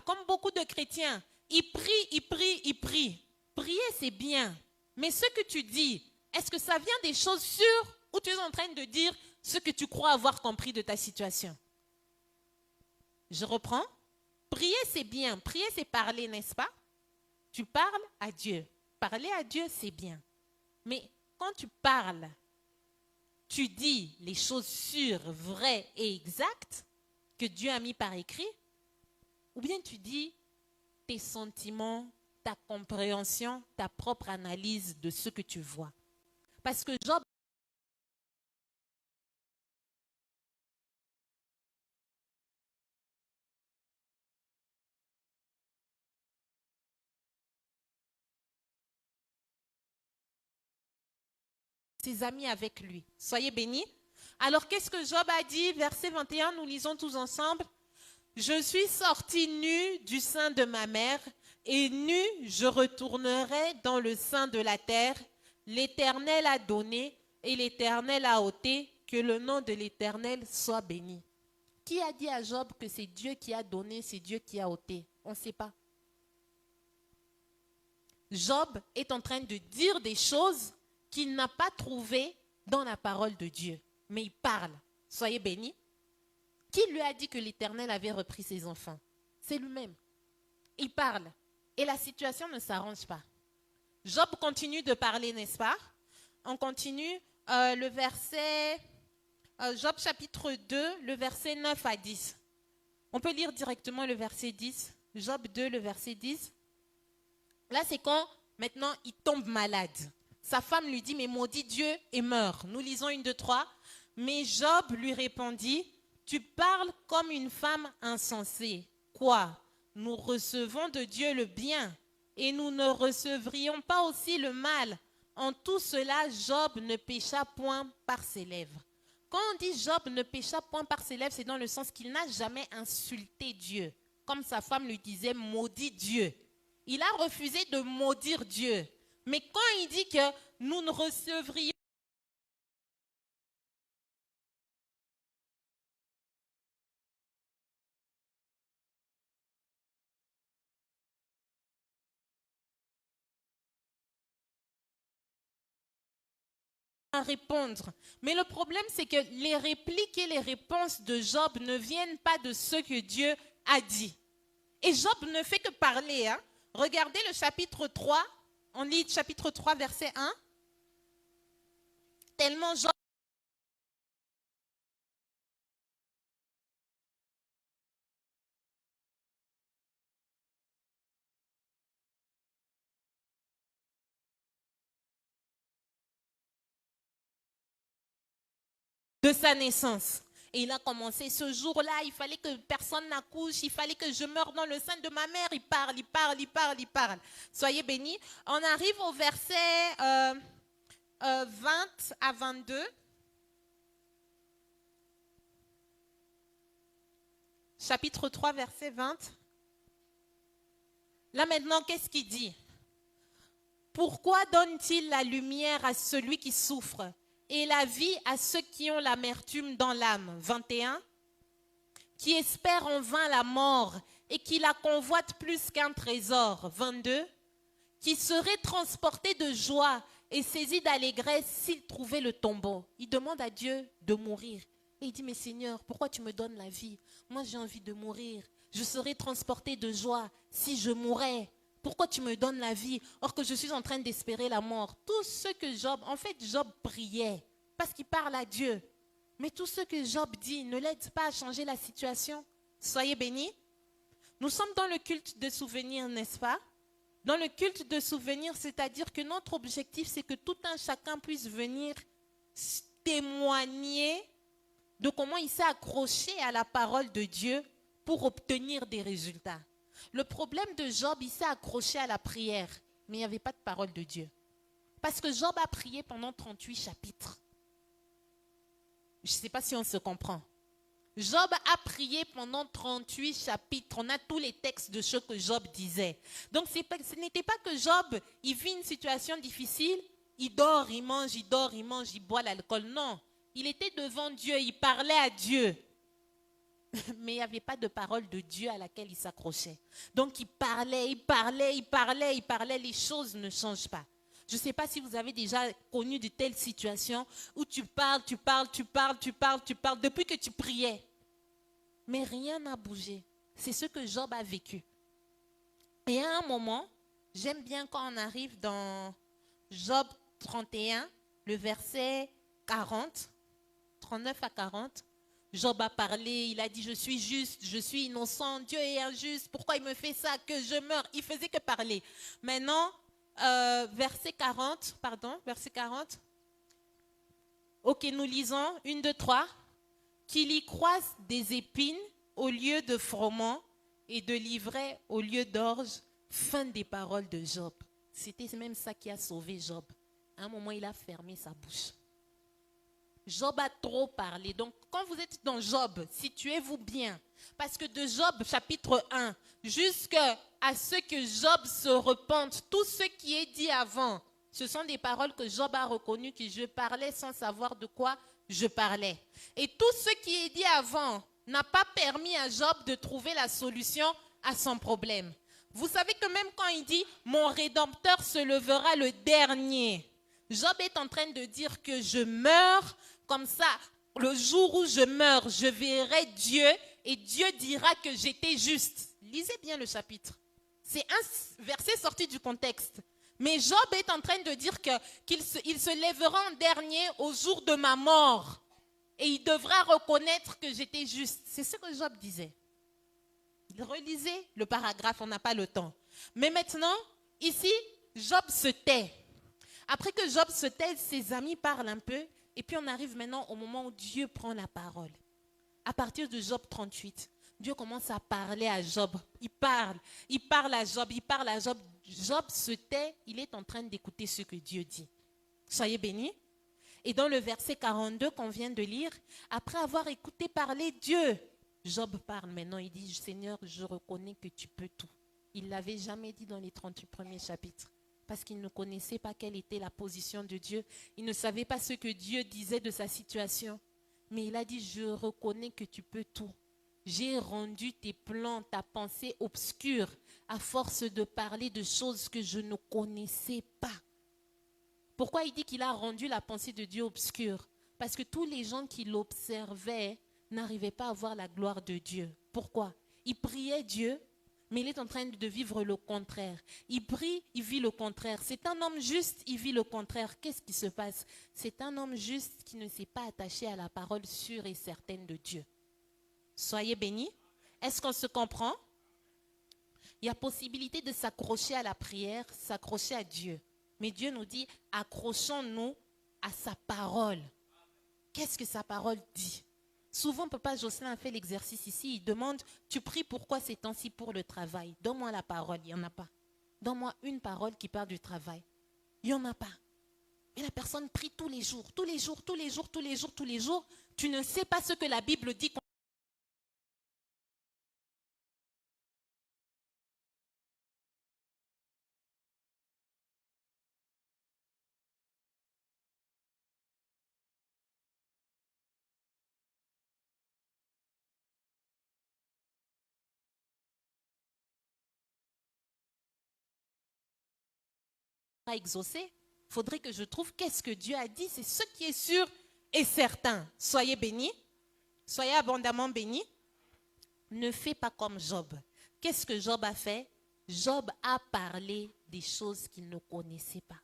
Comme beaucoup de chrétiens, il prie. Prier, c'est bien. Mais ce que tu dis, est-ce que ça vient des choses sûres ou tu es en train de dire ce que tu crois avoir compris de ta situation? Je reprends. Prier, c'est bien. Prier, c'est parler, n'est-ce pas? Tu parles à Dieu. Parler à Dieu, c'est bien. Mais quand tu parles, tu dis les choses sûres, vraies et exactes que Dieu a mis par écrit, ou bien tu dis tes sentiments, ta compréhension, ta propre analyse de ce que tu vois. Parce que Job ses amis avec lui. Soyez bénis. Alors qu'est-ce que Job a dit? Verset 21, nous lisons tous ensemble. Je suis sorti nu du sein de ma mère, et nu je retournerai dans le sein de la terre. L'Éternel a donné, et l'Éternel a ôté, que le nom de l'Éternel soit béni. Qui a dit à Job que c'est Dieu qui a donné, c'est Dieu qui a ôté? On ne sait pas. Job est en train de dire des choses qu'il n'a pas trouvées dans la parole de Dieu. Mais il parle. Soyez bénis. Qui lui a dit que l'Éternel avait repris ses enfants? C'est lui-même. Il parle. Et la situation ne s'arrange pas. Job continue de parler, n'est-ce pas? On continue le verset, Job chapitre 2, le verset 9 à 10. On peut lire directement le verset 10. Job 2, le verset 10. Là, c'est quand, maintenant, il tombe malade. Sa femme lui dit, mais maudit Dieu et meurt. Nous lisons 1, 2, 3. Mais Job lui répondit, tu parles comme une femme insensée. Quoi? Nous recevons de Dieu le bien et nous ne recevrions pas aussi le mal. En tout cela, Job ne pécha point par ses lèvres. Quand on dit Job ne pécha point par ses lèvres, c'est dans le sens qu'il n'a jamais insulté Dieu. Comme sa femme lui disait, maudit Dieu. Il a refusé de maudire Dieu. Mais quand il dit que nous ne recevrions à répondre. Mais le problème, c'est que les répliques et les réponses de Job ne viennent pas de ce que Dieu a dit. Et Job ne fait que parler. Hein. Regardez le chapitre 3. On lit chapitre 3, verset 1. Tellement Job de sa naissance. Et il a commencé ce jour-là, il fallait que personne n'accouche, il fallait que je meure dans le sein de ma mère. Il parle, il parle, il parle, il parle. Soyez bénis. On arrive au verset 20 à 22. Chapitre 3, verset 20. Là maintenant, qu'est-ce qu'il dit? Pourquoi donne-t-il la lumière à celui qui souffre et la vie à ceux qui ont l'amertume dans l'âme? 21. Qui espère en vain la mort et qui la convoite plus qu'un trésor? 22. Qui serait transporté de joie et saisi d'allégresse s'il trouvait le tombeau? Il demande à Dieu de mourir. Et il dit, mais Seigneur, pourquoi tu me donnes la vie? Moi, j'ai envie de mourir. Je serais transporté de joie si je mourais. Pourquoi tu me donnes la vie or que je suis en train d'espérer la mort? Tout ce que Job, en fait, Job priait parce qu'il parle à Dieu. Mais tout ce que Job dit ne l'aide pas à changer la situation. Soyez bénis. Nous sommes dans le culte de souvenir, n'est-ce pas? Dans le culte de souvenir, c'est-à-dire que notre objectif, c'est que tout un chacun puisse venir témoigner de comment il s'est accroché à la parole de Dieu pour obtenir des résultats. Le problème de Job, il s'est accroché à la prière, mais il n'y avait pas de parole de Dieu. Parce que Job a prié pendant 38 chapitres. Je ne sais pas si on se comprend. Job a prié pendant 38 chapitres. On a tous les textes de ce que Job disait. Donc ce n'était pas que Job, il vit une situation difficile, il dort, il mange, il boit l'alcool. Non, il était devant Dieu, il parlait à Dieu. Mais il n'y avait pas de parole de Dieu à laquelle il s'accrochait. Donc il parlait, les choses ne changent pas. Je ne sais pas si vous avez déjà connu de telles situations où tu parles depuis que tu priais. Mais rien n'a bougé. C'est ce que Job a vécu. Et à un moment, j'aime bien quand on arrive dans Job 31, le verset 40, 39 à 40. Job a parlé, il a dit, je suis juste, je suis innocent, Dieu est injuste, pourquoi il me fait ça, que je meure? Il faisait que parler. Maintenant, verset 40. Ok, nous lisons, 1, 2, 3. Qu'il y croise des épines au lieu de froment et de l'ivraie au lieu d'orge. Fin des paroles de Job. C'était même ça qui a sauvé Job. À un moment, il a fermé sa bouche. Job a trop parlé. Donc, quand vous êtes dans Job, situez-vous bien. Parce que de Job, chapitre 1, jusqu'à ce que Job se repente, tout ce qui est dit avant, ce sont des paroles que Job a reconnues, que je parlais sans savoir de quoi je parlais. Et tout ce qui est dit avant n'a pas permis à Job de trouver la solution à son problème. Vous savez que même quand il dit « Mon Rédempteur se levera le dernier », Job est en train de dire que je meurs comme ça. Le jour où je meurs, je verrai Dieu et Dieu dira que j'étais juste. Lisez bien le chapitre. C'est un verset sorti du contexte. Mais Job est en train de dire qu'il se lèvera en dernier au jour de ma mort. Et il devra reconnaître que j'étais juste. C'est ce que Job disait. Relisez le paragraphe, on n'a pas le temps. Mais maintenant, ici, Job se tait. Après que Job se tait, ses amis parlent un peu. Et puis on arrive maintenant au moment où Dieu prend la parole. À partir de Job 38, Dieu commence à parler à Job. Il parle à Job. Job se tait, il est en train d'écouter ce que Dieu dit. Soyez bénis. Et dans le verset 42 qu'on vient de lire, après avoir écouté parler Dieu, Job parle maintenant, il dit, Seigneur, je reconnais que tu peux tout. Il ne l'avait jamais dit dans les 38 premiers chapitres, parce qu'il ne connaissait pas quelle était la position de Dieu. Il ne savait pas ce que Dieu disait de sa situation. Mais il a dit, je reconnais que tu peux tout. J'ai rendu tes plans, ta pensée obscure, à force de parler de choses que je ne connaissais pas. Pourquoi il dit qu'il a rendu la pensée de Dieu obscure? Parce que tous les gens qui l'observaient n'arrivaient pas à voir la gloire de Dieu. Pourquoi? Il priait Dieu, mais il est en train de vivre le contraire. Il prie, il vit le contraire. C'est un homme juste, il vit le contraire. Qu'est-ce qui se passe? C'est un homme juste qui ne s'est pas attaché à la parole sûre et certaine de Dieu. Soyez bénis. Est-ce qu'on se comprend? Il y a possibilité de s'accrocher à la prière, s'accrocher à Dieu. Mais Dieu nous dit, accrochons-nous à sa parole. Qu'est-ce que sa parole dit? Souvent, Papa Jocelyn a fait l'exercice ici. Il demande, tu pries pourquoi ces temps-ci pour le travail? Donne-moi la parole, il n'y en a pas. Donne-moi une parole qui parle du travail. Il n'y en a pas. Mais la personne prie tous les jours. Tu ne sais pas ce que la Bible dit. Exaucé, il faudrait que je trouve qu'est-ce que Dieu a dit. C'est ce qui est sûr et certain. Soyez bénis, soyez abondamment bénis. Ne fais pas comme Job. Qu'est-ce que Job a fait? Job a parlé des choses qu'il ne connaissait pas.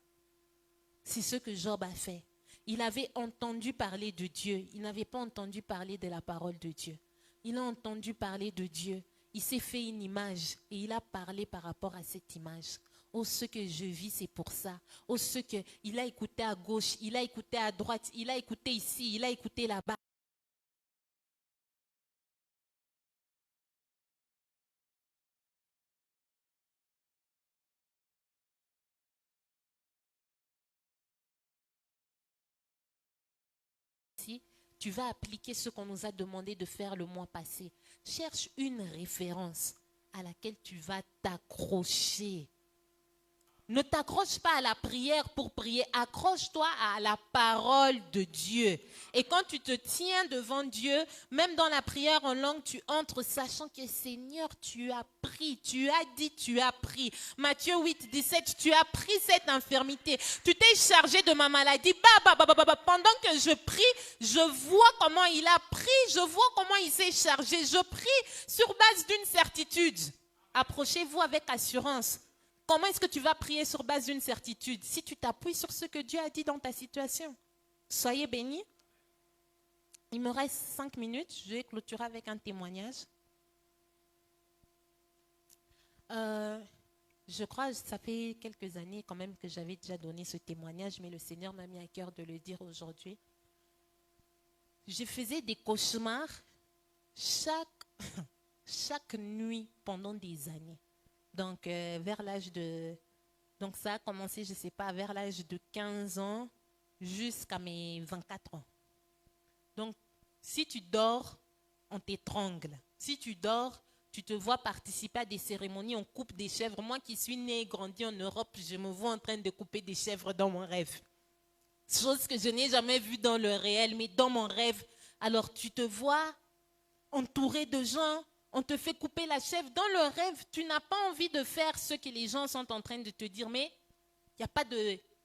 C'est ce que Job a fait. Il avait entendu parler de Dieu. Il n'avait pas entendu parler de la parole de Dieu. Il a entendu parler de Dieu. Il s'est fait une image et il a parlé par rapport à cette image. Oh, ce que je vis, c'est pour ça. Oh, ce que il a écouté à gauche, il a écouté à droite, il a écouté ici, il a écouté là-bas. Si tu vas appliquer ce qu'on nous a demandé de faire le mois passé, cherche une référence à laquelle tu vas t'accrocher. Ne t'accroche pas à la prière pour prier, accroche-toi à la parole de Dieu. Et quand tu te tiens devant Dieu, même dans la prière en langue, tu entres sachant que Seigneur, tu as pris, tu as dit, tu as pris. Matthieu 8, 17, tu as pris cette infirmité. Tu t'es chargé de ma maladie. Pendant que je prie, je vois comment il a pris, je vois comment il s'est chargé. Je prie sur base d'une certitude. Approchez-vous avec assurance. Comment est-ce que tu vas prier sur base d'une certitude? Si tu t'appuies sur ce que Dieu a dit dans ta situation. Soyez bénis. Il me reste 5 minutes. Je vais clôturer avec un témoignage. Je crois que ça fait quelques années quand même que j'avais déjà donné ce témoignage, mais le Seigneur m'a mis à cœur de le dire aujourd'hui. Je faisais des cauchemars chaque nuit pendant des années. Donc, vers l'âge de... Donc, ça a commencé, je ne sais pas, vers l'âge de 15 ans jusqu'à mes 24 ans. Donc, si tu dors, on t'étrangle. Si tu dors, tu te vois participer à des cérémonies, on coupe des chèvres. Moi qui suis née et grandie en Europe, je me vois en train de couper des chèvres dans mon rêve. Chose que je n'ai jamais vue dans le réel, mais dans mon rêve. Alors, tu te vois entouré de gens. On te fait couper la chèvre. Dans le rêve, tu n'as pas envie de faire ce que les gens sont en train de te dire, mais il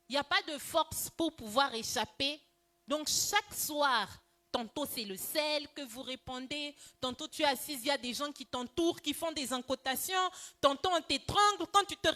n'y a pas de force pour pouvoir échapper. Donc, chaque soir, tantôt c'est le sel que vous répandez, tantôt tu es assise, il y a des gens qui t'entourent, qui font des incantations, tantôt on t'étrangle, quand tu te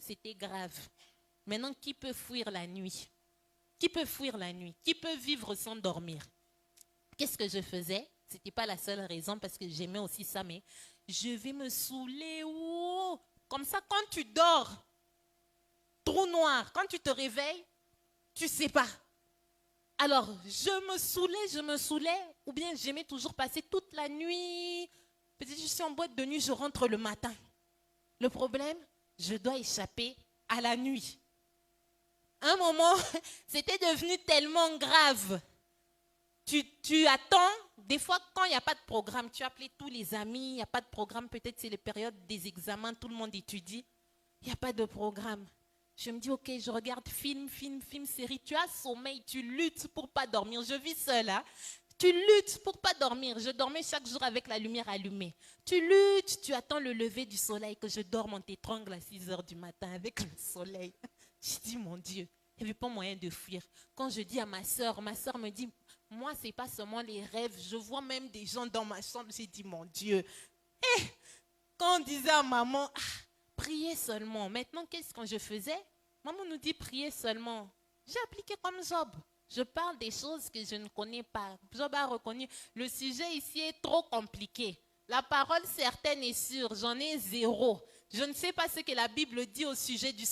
C'était grave. Maintenant, qui peut fuir la nuit? Qui peut fuir la nuit? Qui peut vivre sans dormir? Qu'est-ce que je faisais? Ce n'était pas la seule raison parce que j'aimais aussi ça, mais je vais me saouler. Oh, comme ça, quand tu dors, trou noir, quand tu te réveilles, tu ne sais pas. Alors, je me saoulais, ou bien j'aimais toujours passer toute la nuit. Peut-être je suis en boîte de nuit, je rentre le matin. Le problème, je dois échapper à la nuit. À un moment, c'était devenu tellement grave. Tu attends, des fois quand il n'y a pas de programme, tu appelles tous les amis, il n'y a pas de programme, peut-être c'est les périodes des examens, tout le monde étudie, il n'y a pas de programme. Je me dis, ok, je regarde film, série, tu as sommeil, tu luttes pour ne pas dormir. Je vis seule, hein? Tu luttes pour ne pas dormir. Je dormais chaque jour avec la lumière allumée. Tu luttes, tu attends le lever du soleil, que je dorme, on t'étrangle à 6 heures du matin avec le soleil. Je dis, mon Dieu, il n'y avait pas moyen de fuir. Quand je dis à ma soeur me dit, moi, ce n'est pas seulement les rêves, je vois même des gens dans ma chambre. J'ai dit, mon Dieu. Et quand on disait à maman, priez seulement. Maintenant, qu'est-ce que je faisais? Maman nous dit, priez seulement. J'ai appliqué comme Job. Je parle des choses que je ne connais pas. Job a reconnu, le sujet ici est trop compliqué. La parole certaine et sûre, j'en ai 0. Je ne sais pas ce que la Bible dit au sujet du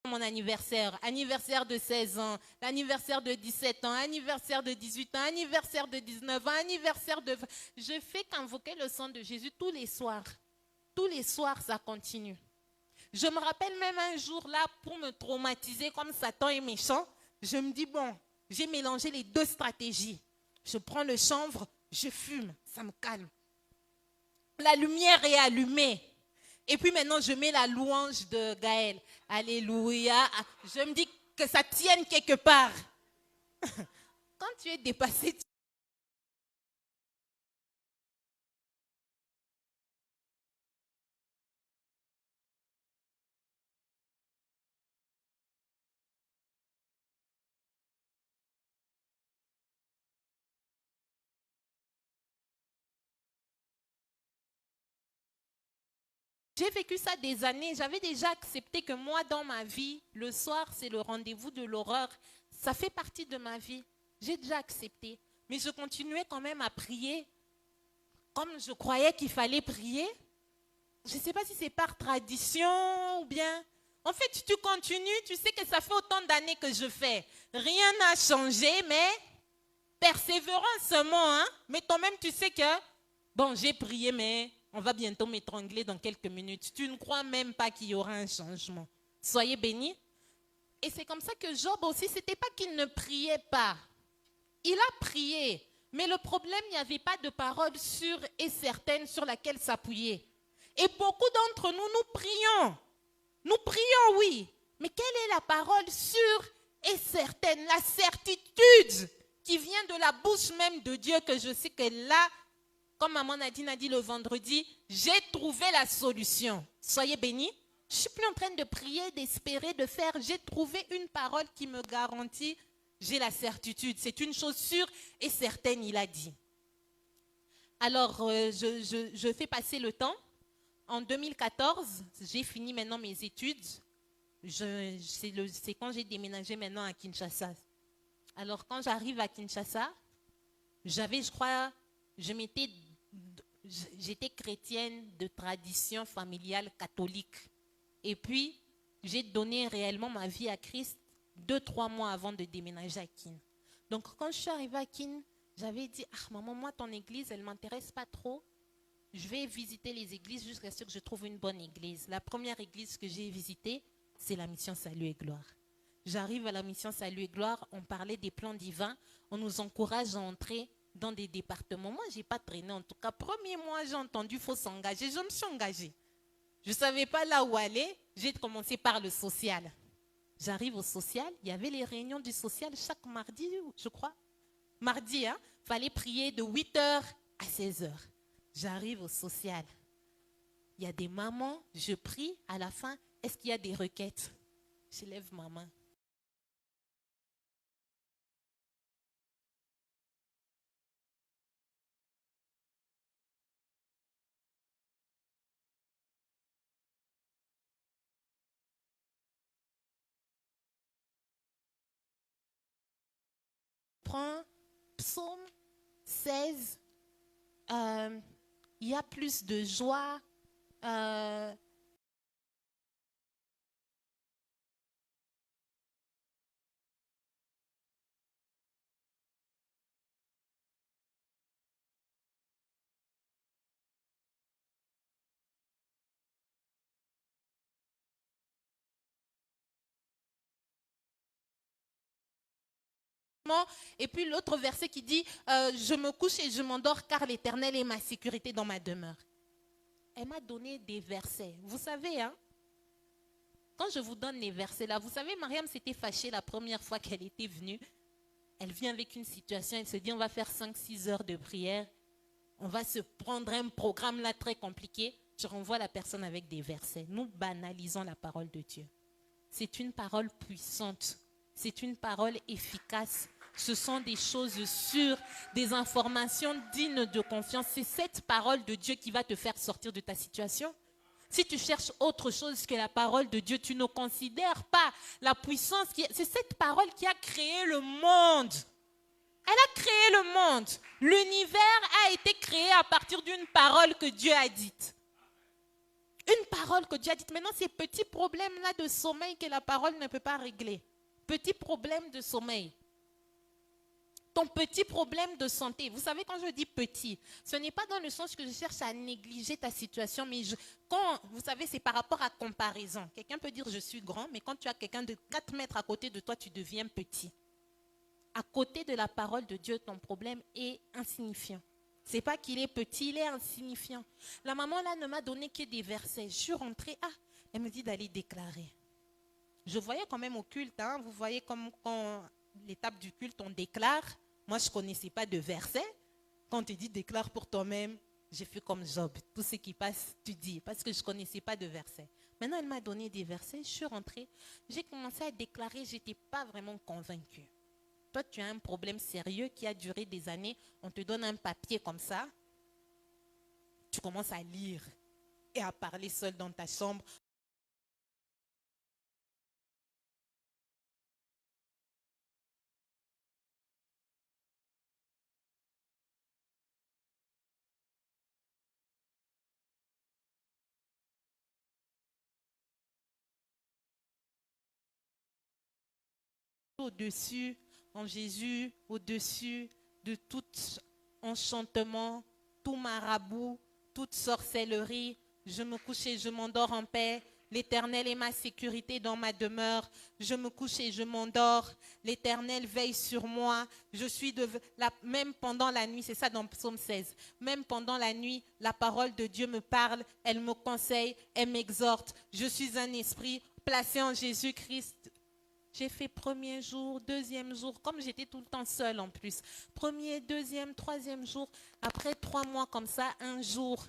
mon anniversaire de 16 ans, l'anniversaire de 17 ans, anniversaire de 18 ans, anniversaire de 19 ans, anniversaire de... Je fais qu'invoquer le sang de Jésus tous les soirs. Tous les soirs, ça continue. Je me rappelle même un jour là, pour me traumatiser comme Satan est méchant, je me dis, bon, j'ai mélangé les deux stratégies. Je prends le chanvre, je fume, ça me calme. La lumière est allumée. Et puis maintenant, je mets la louange de Gaël. Alléluia. Je me dis que ça tienne quelque part. Quand tu es dépassé, J'ai vécu ça des années. J'avais déjà accepté que moi, dans ma vie, le soir, c'est le rendez-vous de l'horreur. Ça fait partie de ma vie. J'ai déjà accepté. Mais je continuais quand même à prier comme je croyais qu'il fallait prier. Je ne sais pas si c'est par tradition ou bien... En fait, tu continues, tu sais que ça fait autant d'années que je fais. Rien n'a changé, mais persévérance seulement. Hein? Mais toi-même, tu sais que, bon, j'ai prié, mais on va bientôt m'étrangler dans quelques minutes. Tu ne crois même pas qu'il y aura un changement. Soyez bénis. Et c'est comme ça que Job aussi, ce n'était pas qu'il ne priait pas. Il a prié, mais le problème, il n'y avait pas de parole sûre et certaine sur laquelle s'appuyer. Et beaucoup d'entre nous, nous prions. Nous prions, oui. Mais quelle est la parole sûre et certaine, la certitude qui vient de la bouche même de Dieu, que je sais que là, comme maman Nadine a dit le vendredi, j'ai trouvé la solution. Soyez bénis. Je ne suis plus en train de prier, d'espérer, de faire. J'ai trouvé une parole qui me garantit, j'ai la certitude. C'est une chose sûre et certaine, il a dit. Alors, je fais passer le temps. En 2014, j'ai fini maintenant mes études. C'est quand j'ai déménagé maintenant à Kinshasa. Alors, quand j'arrive à Kinshasa, j'avais, je crois, j'étais chrétienne de tradition familiale catholique. Et puis, j'ai donné réellement ma vie à Christ 2-3 mois avant de déménager à Kin. Donc, quand je suis arrivée à Kin, j'avais dit, « Ah, maman, moi, ton église, elle ne m'intéresse pas trop. Je vais visiter les églises jusqu'à ce que je trouve une bonne église. » La première église que j'ai visitée, c'est la mission Salut et Gloire. J'arrive à la mission Salut et Gloire, on parlait des plans divins, on nous encourage à entrer dans des départements. Moi, je n'ai pas traîné en tout cas. Premier mois, j'ai entendu qu'il faut s'engager. Je me suis engagée. Je ne savais pas là où aller. J'ai commencé par le social. J'arrive au social. Il y avait les réunions du social chaque mardi, je crois. Mardi, hein, fallait prier de 8h à 16h. J'arrive au social. Il y a des mamans, je prie. À la fin, est-ce qu'il y a des requêtes? Je lève ma main. Prends Psaume 16. Il y a plus de joie. Et puis l'autre verset qui dit je me couche et je m'endors car l'Éternel est ma sécurité dans ma demeure. Elle m'a donné des versets. Vous savez, hein, quand je vous donne les versets là, vous savez, Mariam s'était fâchée la première fois qu'elle était venue. Elle vient avec une situation, elle se dit on va faire 5-6 heures de prière. On va se prendre un programme là très compliqué. Je renvoie la personne avec des versets. Nous banalisons la parole de Dieu. C'est une parole puissante. C'est une parole efficace. Ce sont des choses sûres, des informations dignes de confiance. C'est cette parole de Dieu qui va te faire sortir de ta situation. Si tu cherches autre chose que la parole de Dieu, tu ne considères pas la puissance. C'est cette parole qui a créé le monde. Elle a créé le monde. L'univers a été créé à partir d'une parole que Dieu a dite. Une parole que Dieu a dite. Maintenant, ces petits problèmes-là de sommeil que la parole ne peut pas régler. Petit problème de sommeil. Ton petit problème de santé. Vous savez, quand je dis petit, ce n'est pas dans le sens que je cherche à négliger ta situation, mais quand, vous savez, c'est par rapport à comparaison. Quelqu'un peut dire je suis grand, mais quand tu as quelqu'un de 4 mètres à côté de toi, tu deviens petit. À côté de la parole de Dieu, ton problème est insignifiant. Ce n'est pas qu'il est petit, il est insignifiant. La maman là ne m'a donné que des versets. Je suis rentrée, elle me dit d'aller déclarer. Je voyais quand même au culte, hein, vous voyez comme quand l'étape du culte, on déclare. Moi, je ne connaissais pas de versets. Quand on te dit déclare pour toi-même, j'ai fait comme Job. Tout ce qui passe, tu dis, parce que je ne connaissais pas de versets. Maintenant, elle m'a donné des versets, je suis rentrée. J'ai commencé à déclarer, je n'étais pas vraiment convaincue. Toi, tu as un problème sérieux qui a duré des années. On te donne un papier comme ça. Tu commences à lire. et à parler seul dans ta chambre. Au-dessus, en Jésus, au-dessus de tout enchantement, tout marabout, toute sorcellerie. Je me couche et je m'endors en paix. L'Éternel est ma sécurité dans ma demeure. Je me couche et je m'endors. L'Éternel veille sur moi. Je suis même pendant la nuit, c'est ça dans Psaume 16. Même pendant la nuit, la parole de Dieu me parle. Elle me conseille, elle m'exhorte. Je suis un esprit placé en Jésus-Christ. J'ai fait premier jour, deuxième jour, comme j'étais tout le temps seule en plus. Premier, deuxième, troisième jour. Après 3 mois comme ça, un jour,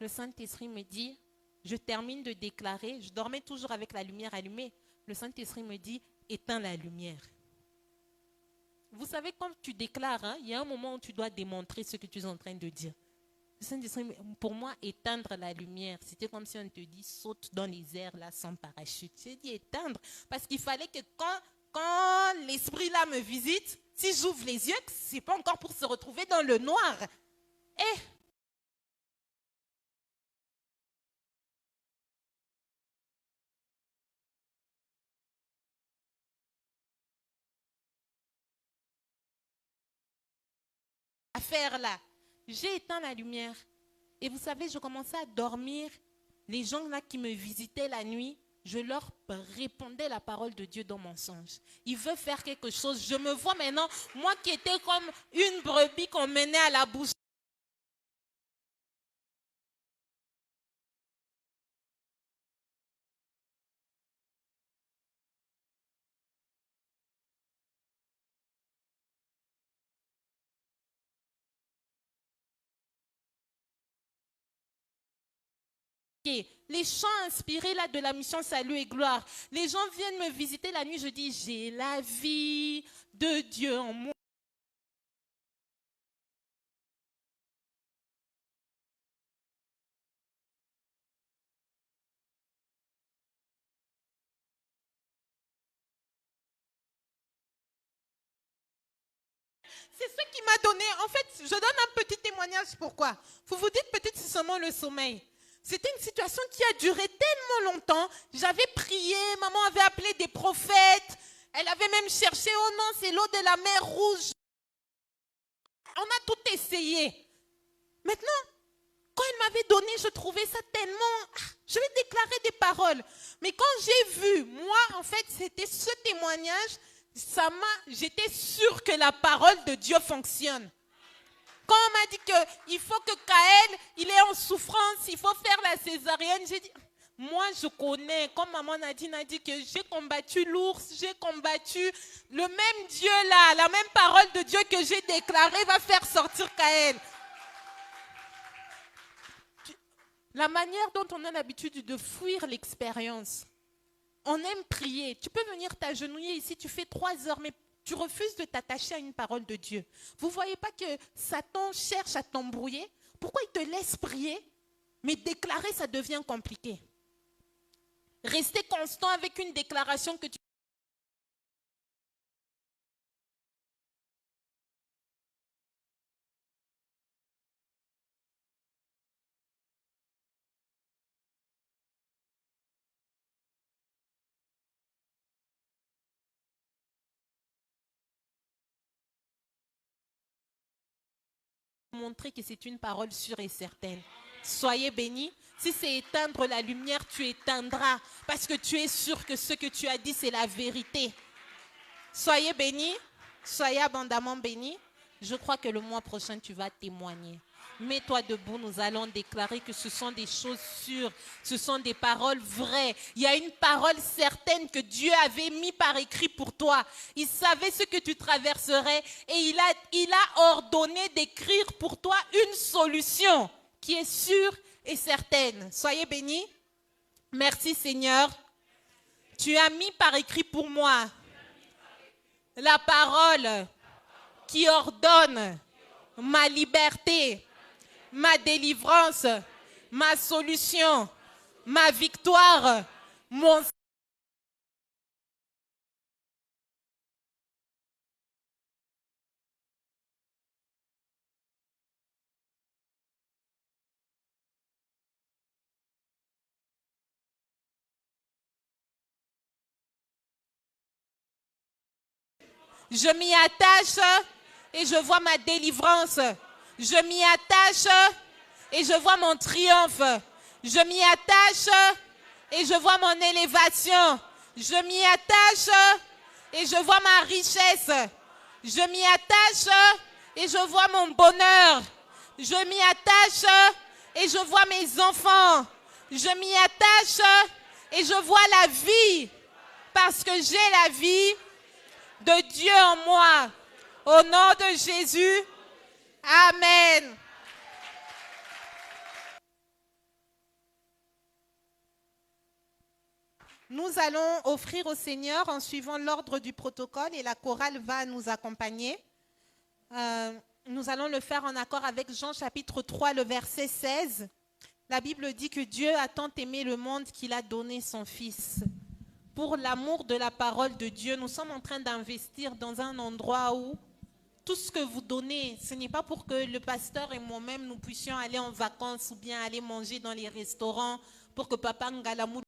le Saint-Esprit me dit, je termine de déclarer, je dormais toujours avec la lumière allumée. Le Saint-Esprit me dit, éteins la lumière. Vous savez, quand tu déclares, hein, il y a un moment où tu dois démontrer ce que tu es en train de dire. Le Saint-Esprit, pour moi, éteindre la lumière, c'était comme si on te dit saute dans les airs là sans parachute. J'ai dit éteindre parce qu'il fallait que quand l'esprit là me visite, si j'ouvre les yeux, c'est pas encore pour se retrouver dans le noir. Et à faire là. J'ai éteint la lumière. Et vous savez, je commençais à dormir. Les gens là qui me visitaient la nuit, je leur répondais la parole de Dieu dans mon songe. Il veut faire quelque chose. Je me vois maintenant, moi qui étais comme une brebis qu'on menait à la bouche. Les chants inspirés là de la mission Salut et Gloire. Les gens viennent me visiter la nuit, je dis, j'ai la vie de Dieu en moi. C'est ce qui m'a donné, en fait, je donne un petit témoignage. Pourquoi? Vous vous dites peut-être c'est seulement le sommeil. C'était une situation qui a duré tellement longtemps. J'avais prié, maman avait appelé des prophètes. Elle avait même cherché, oh non, c'est l'eau de la mer Rouge. On a tout essayé. Maintenant, quand elle m'avait donné, je trouvais ça tellement... Je vais déclarer des paroles. Mais quand j'ai vu, moi, en fait, c'était ce témoignage, j'étais sûre que la parole de Dieu fonctionne. Quand on m'a dit qu'il faut que Kaël, il est en souffrance, il faut faire la césarienne, j'ai dit, moi je connais, comme maman Nadine a dit que j'ai combattu l'ours, j'ai combattu le même Dieu là, la même parole de Dieu que j'ai déclarée va faire sortir Kaël. La manière dont on a l'habitude de fuir l'expérience, on aime prier. Tu peux venir t'agenouiller ici, tu fais 3 heures, mais tu refuses de t'attacher à une parole de Dieu. Vous ne voyez pas que Satan cherche à t'embrouiller? Pourquoi il te laisse prier? Mais déclarer, ça devient compliqué. Rester constant avec une déclaration que tu... montrer que c'est une parole sûre et certaine. Soyez bénis. Si c'est éteindre la lumière, tu éteindras. Parce que tu es sûr que ce que tu as dit, c'est la vérité. Soyez bénis. Soyez abondamment bénis. Je crois que le mois prochain, tu vas témoigner. Mets-toi debout, nous allons déclarer que ce sont des choses sûres, ce sont des paroles vraies. Il y a une parole certaine que Dieu avait mis par écrit pour toi. Il savait ce que tu traverserais et il a ordonné d'écrire pour toi une solution qui est sûre et certaine. Soyez bénis. Merci Seigneur. Tu as mis par écrit pour moi la parole qui ordonne ma liberté, ma délivrance ma solution, ma victoire, mon... Je m'y attache et je vois ma délivrance. Je m'y attache et je vois mon triomphe. Je m'y attache et je vois mon élévation. Je m'y attache et je vois ma richesse. Je m'y attache et je vois mon bonheur. Je m'y attache et je vois mes enfants. Je m'y attache et je vois la vie. Parce que j'ai la vie de Dieu en moi. Au nom de Jésus, amen. Nous allons offrir au Seigneur en suivant l'ordre du protocole et la chorale va nous accompagner. Nous allons le faire en accord avec Jean chapitre 3, le verset 16. La Bible dit que Dieu a tant aimé le monde qu'il a donné son Fils. Pour l'amour de la parole de Dieu, nous sommes en train d'investir dans un endroit où tout ce que vous donnez, ce n'est pas pour que le pasteur et moi-même nous puissions aller en vacances ou bien aller manger dans les restaurants pour que Papa Ngalamou